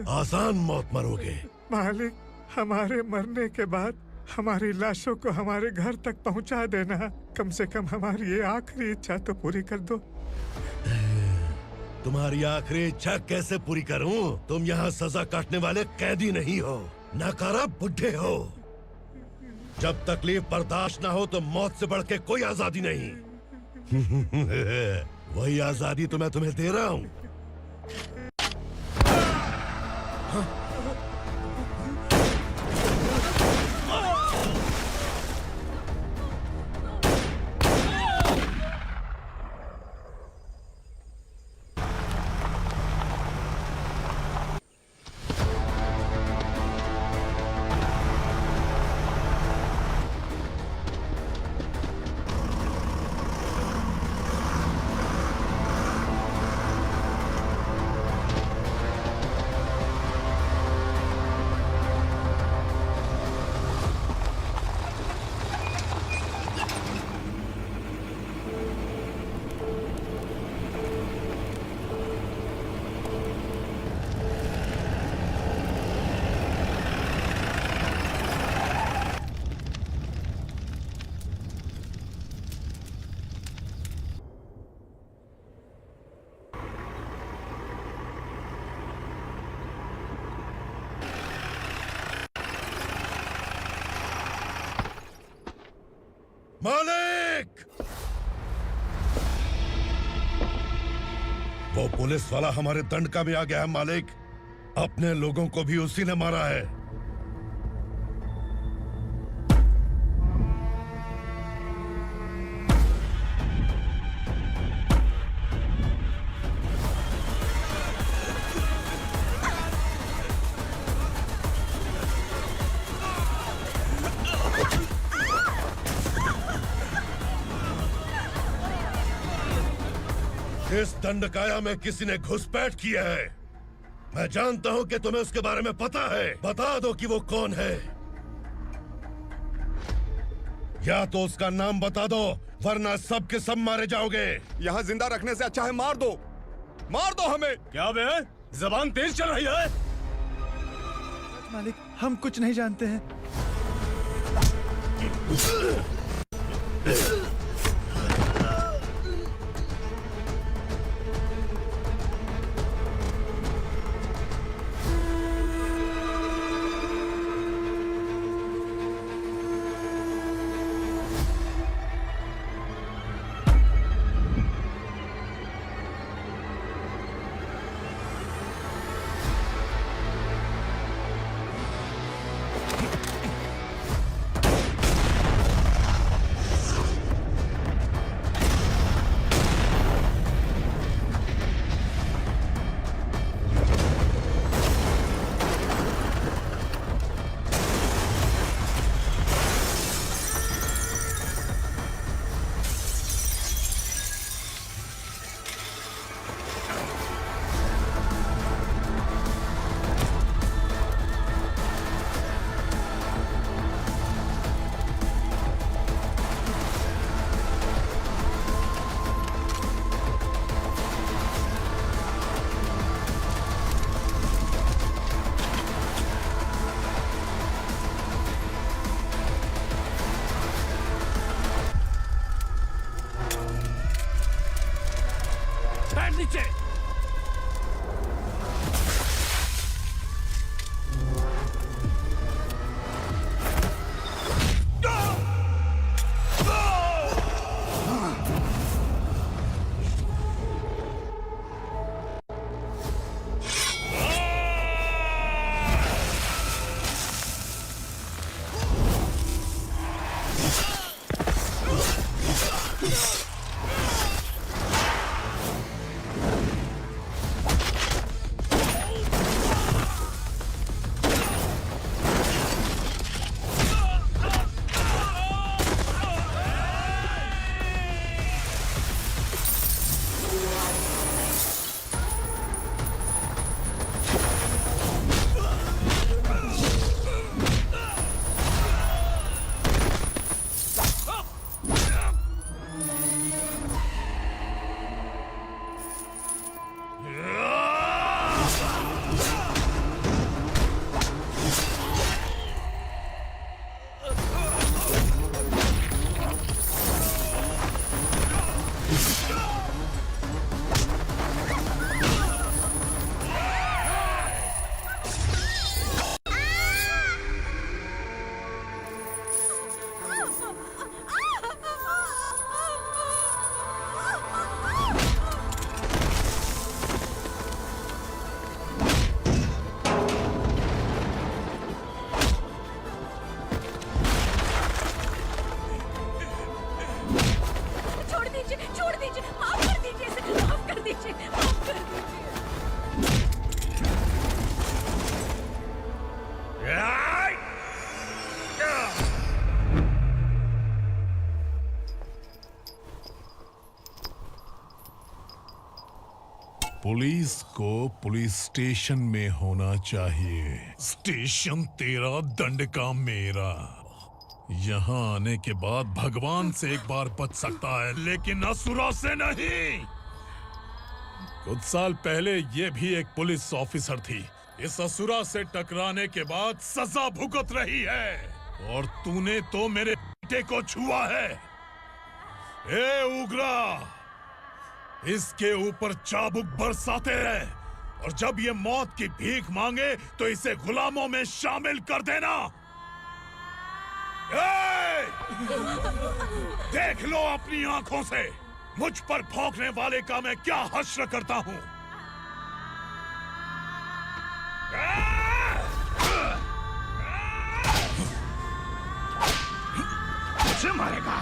आसान मौत मरोगे। मालिक, हमारे मरने के बाद हमारी लाशों को हमारे घर तक पहुंचा देना। कम से कम हमारी ये आखिरी इच्छा तो पूरी कर दो। तुम्हारी आखिरी इच्छा कैसे पूरी करूं? तुम यहाँ सजा काटने वाले कैदी नहीं हो, नकारा बुढ़े हो। जब तकलीफ बर्दाश्त ना हो तो मौत से बढ़ के कोई आजादी नहीं। वही आजादी तो मैं तुम्हें दे रहा हूँ। मालिक! वो पुलिस वाला हमारे दंडका में आ गया है मालिक। अपने लोगों को भी उसी ने मारा है। इस दंडकाया में किसी ने घुसपैठ किया है। मैं जानता हूं कि तुम्हें उसके बारे में पता है। बता दो कि वो कौन है। या तो उसका नाम बता दो, वरना सब के सब मारे जाओगे। यहाँ जिंदा रखने से अच्छा है मार दो हमें। क्या बे? जबान तेज चल रही है। मालिक, हम कुछ नहीं जानते हैं। पुलिस को पुलिस स्टेशन में होना चाहिए। स्टेशन तेरा, दंड का मेरा। यहाँ आने के बाद भगवान से एक बार बच सकता है, लेकिन असुरा से नहीं। कुछ साल पहले ये भी एक पुलिस ऑफिसर थी। इस असुरा से टकराने के बाद सजा भुगत रही है, और तूने तो मेरे बेटे को छुआ है। ए उग्रा, इसके ऊपर चाबुक बरसाते रहे, और जब ये मौत की भीख मांगे तो इसे गुलामों में शामिल कर देना। देख लो अपनी आंखों से मुझ पर भौंकने वाले का मैं क्या हश्र करता हूं। मुझे मारेगा।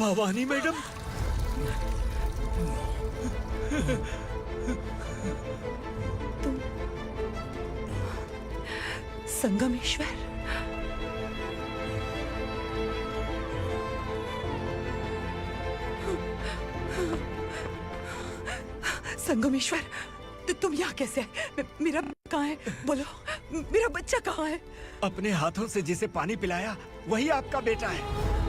भवानी मैडम, तुम संगमेश्वर? संगमेश्वर, तुम यहाँ कैसे आए? मेरा कहाँ है? बोलो, मेरा बच्चा कहाँ है? अपने हाथों से जिसे पानी पिलाया वही आपका बेटा है।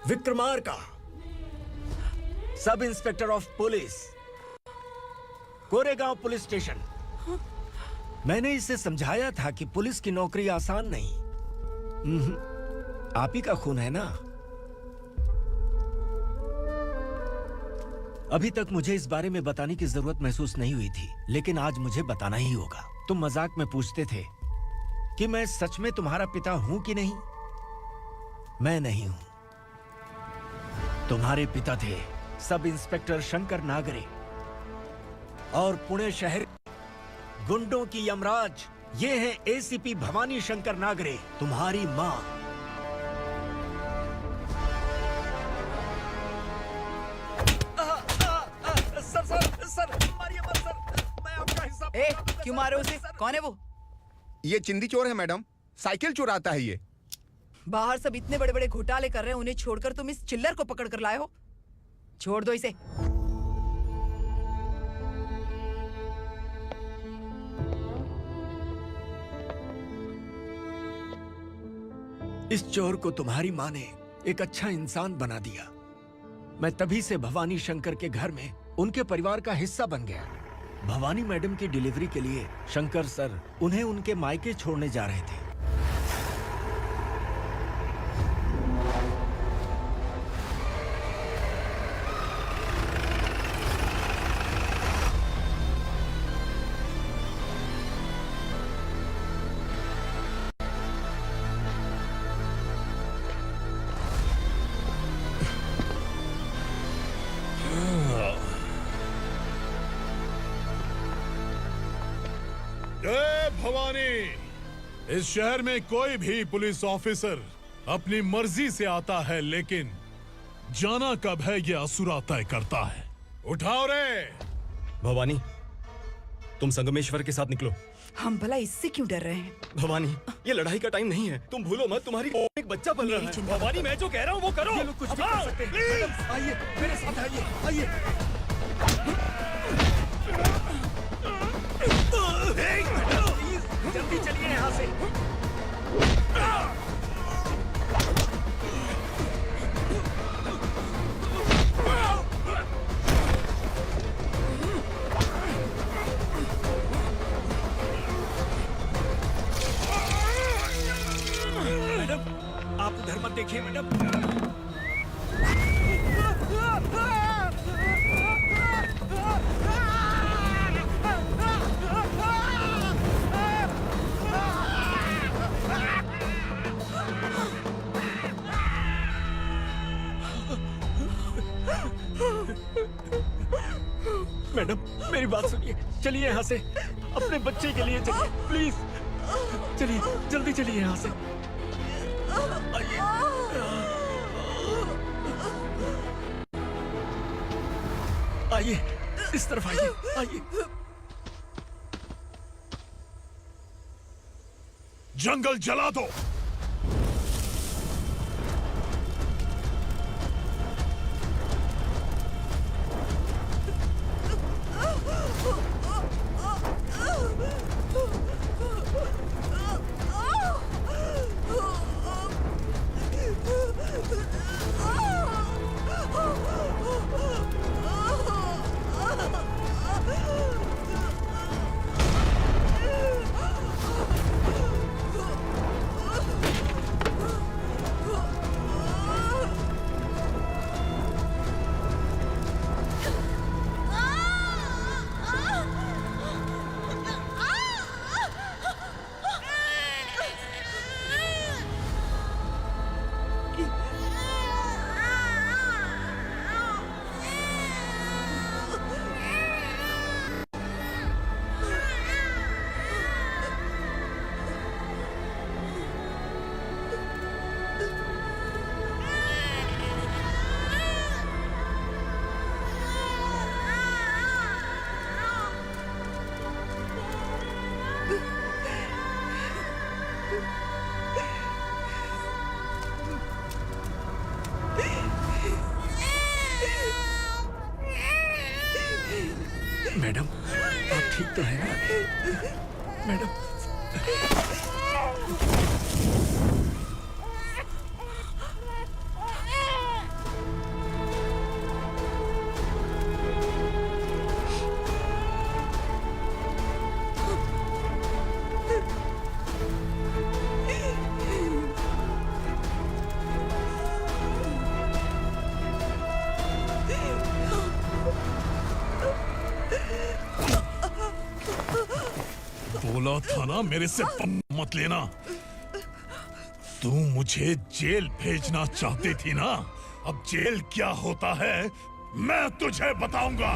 Vikramarka, sub inspector of police, Koregaon police station. मैंने इसे समझाया था कि पुलिस की नौकरी आसान नहीं। आप ही का खून है ना। अभी तक मुझे इस बारे में बताने की जरूरत महसूस नहीं हुई थी, लेकिन आज मुझे बताना ही होगा। तुम मजाक में पूछते थे कि मैं सच में तुम्हारा पिता हूं कि नहीं। मैं नहीं हूं। तुम्हारे पिता थे सब इंस्पेक्टर शंकर नागरे, और पुणे शहर गुंडों की यमराज ये है एसीपी भवानी शंकर नागरे, तुम्हारी मां। सर, मारिए मत सर, मैं आपका हिस्सा। क्यों मारे उसे? कौन है वो? ये चिंदी चोर है मैडम, साइकिल चुराता है ये। बाहर सब इतने बड़े बड़े घोटाले कर रहे हैं, उन्हें छोड़कर तुम इस चिल्लर को पकड़ कर लाए हो। छोड़ दो इसे। इस चोर को तुम्हारी माँ ने एक अच्छा इंसान बना दिया। मैं तभी से भवानी शंकर के घर में उनके परिवार का हिस्सा बन गया। भवानी मैडम की डिलीवरी के लिए शंकर सर उन्हें उनके मायके छोड़ने जा रहे थे। जय भवानी। इस शहर में कोई भी पुलिस ऑफिसर अपनी मर्जी से आता है, लेकिन जाना कब है ये असुरा तय करता है। उठाओ रे। भवानी, तुम संगमेश्वर के साथ निकलो। हम भला इससे क्यों डर रहे हैं? भवानी, ये लड़ाई का टाइम नहीं है। तुम भूलो मत, तुम्हारी एक बच्चा पल रहा है। भवानी, मैं जो कह रहा हूँ वो करो। ये लोग कुछ नहीं कर सकते। मैडम, आइए मेरे साथ आइए, आइए। जल्दी चलिए यहाँ से। मैडम, आप उधर मत देखिए मैडम। मैडम, मेरी बात सुनिए। चलिए यहाँ से, अपने बच्चे के लिए चलिए, प्लीज। चलिए, जल्दी चलिए यहाँ से। आइए, इस तरफ आइए, आइए। जंगल जला दो। मैडम, आप ठीक तो हैं ना? मैडम, बोला था ना मेरे से मत लेना। तू मुझे जेल भेजना चाहती थी ना? अब जेल क्या होता है मैं तुझे बताऊंगा।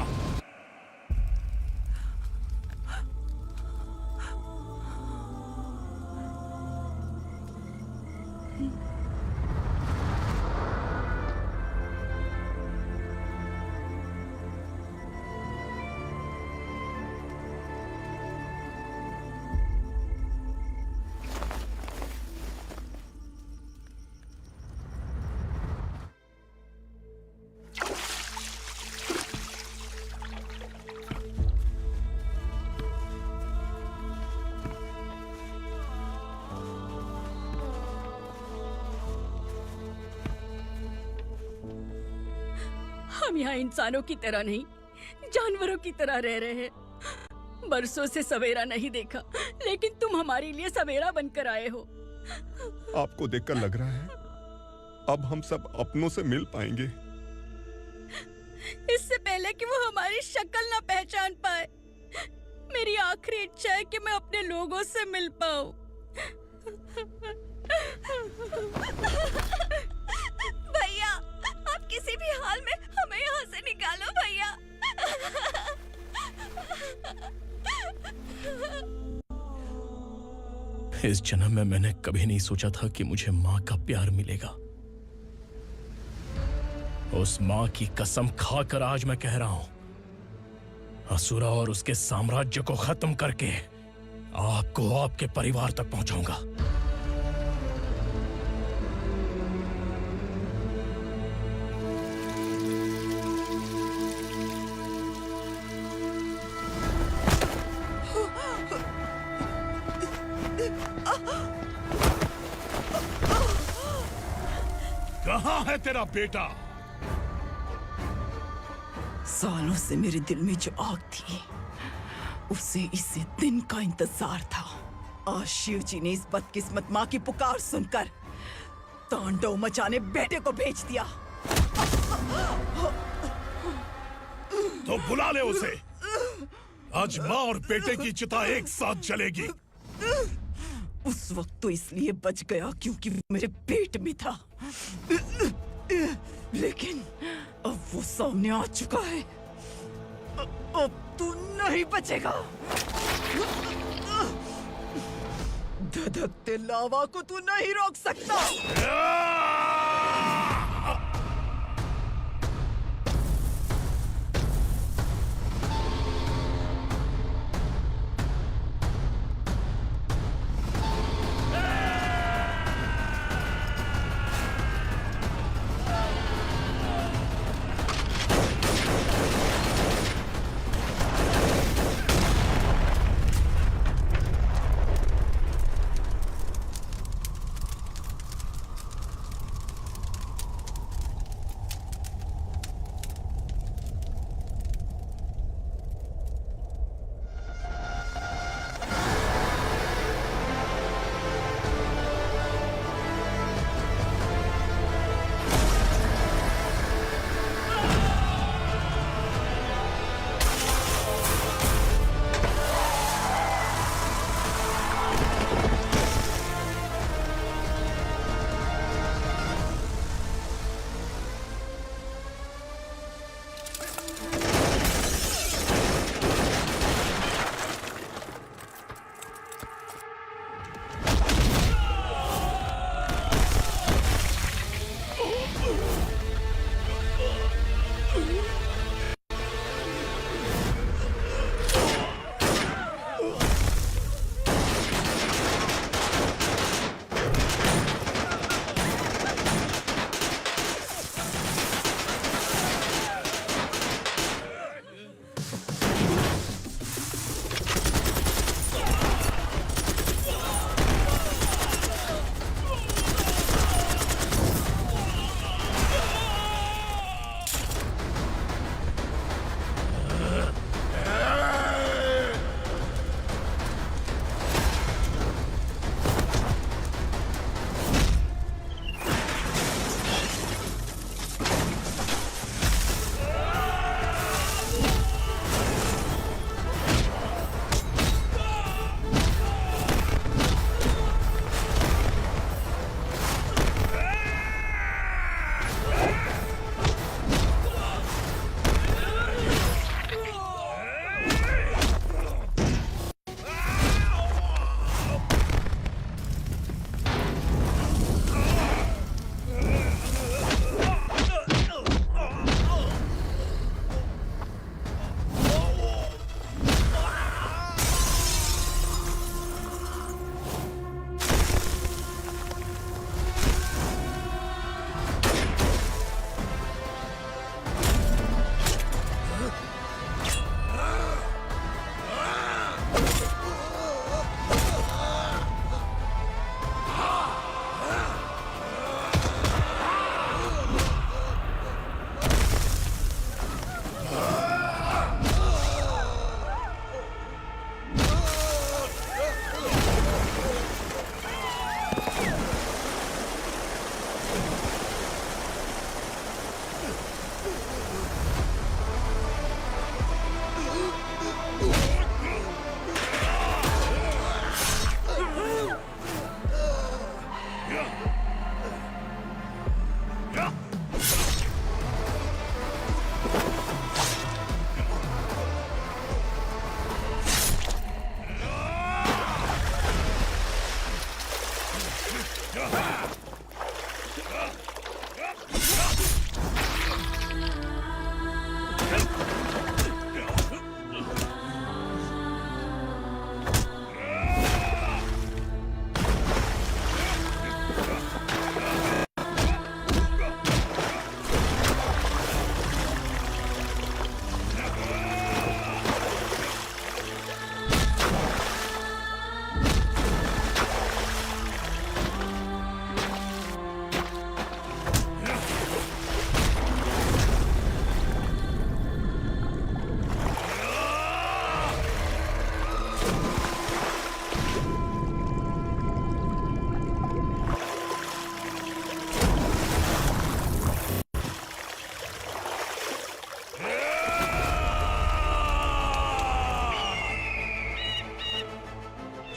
हम यहाँ इंसानों की तरह नहीं, जानवरों की तरह रह रहे हैं। बरसों से सवेरा नहीं देखा, लेकिन तुम हमारे लिए सवेरा बनकर आए हो। आपको देखकर लग रहा है अब हम सब अपनों से मिल पाएंगे। इससे पहले कि वो हमारी शक्ल ना पहचान पाए, मेरी आखिरी इच्छा है कि मैं अपने लोगों से मिल पाऊं। भैया, आप किसी भी हाल में हमें यहाँ से निकालो भैया। इस जन्म में मैंने कभी नहीं सोचा था कि मुझे माँ का प्यार मिलेगा। उस माँ की कसम खाकर आज मैं कह रहा हूं, असुरा और उसके साम्राज्य को खत्म करके आपको आपके परिवार तक पहुंचाऊंगा। कहाँ है तेरा बेटा? सालों से मेरे दिल में जो आग थी, उसे इसी दिन का इंतजार था। आज शिव जी ने इस बदकिस्मत माँ की पुकार सुनकर तांडव मचाने बेटे को भेज दिया। तो बुला ले उसे। आज माँ और बेटे की चिता एक साथ जलेगी। उस वक्त तो इसलिए बच गया क्योंकि वो मेरे पेट में था, लेकिन अब वो सामने आ चुका है। अब तू नहीं बचेगा। धधकते लावा को तू नहीं रोक सकता।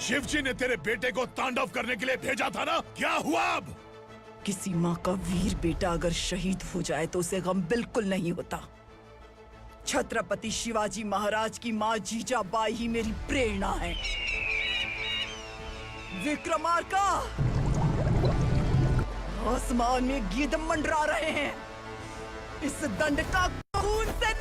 शिवजी ने तेरे बेटे को तांडव करने के लिए भेजा था ना, क्या हुआ अब? किसी माँ का वीर बेटा अगर शहीद हो जाए तो उसे गम बिल्कुल नहीं होता। छत्रपति शिवाजी महाराज की माँ जीजाबाई ही मेरी प्रेरणा है। विक्रमार्का, आसमान में गीदम मंडरा रहे हैं। इस दंड का खून से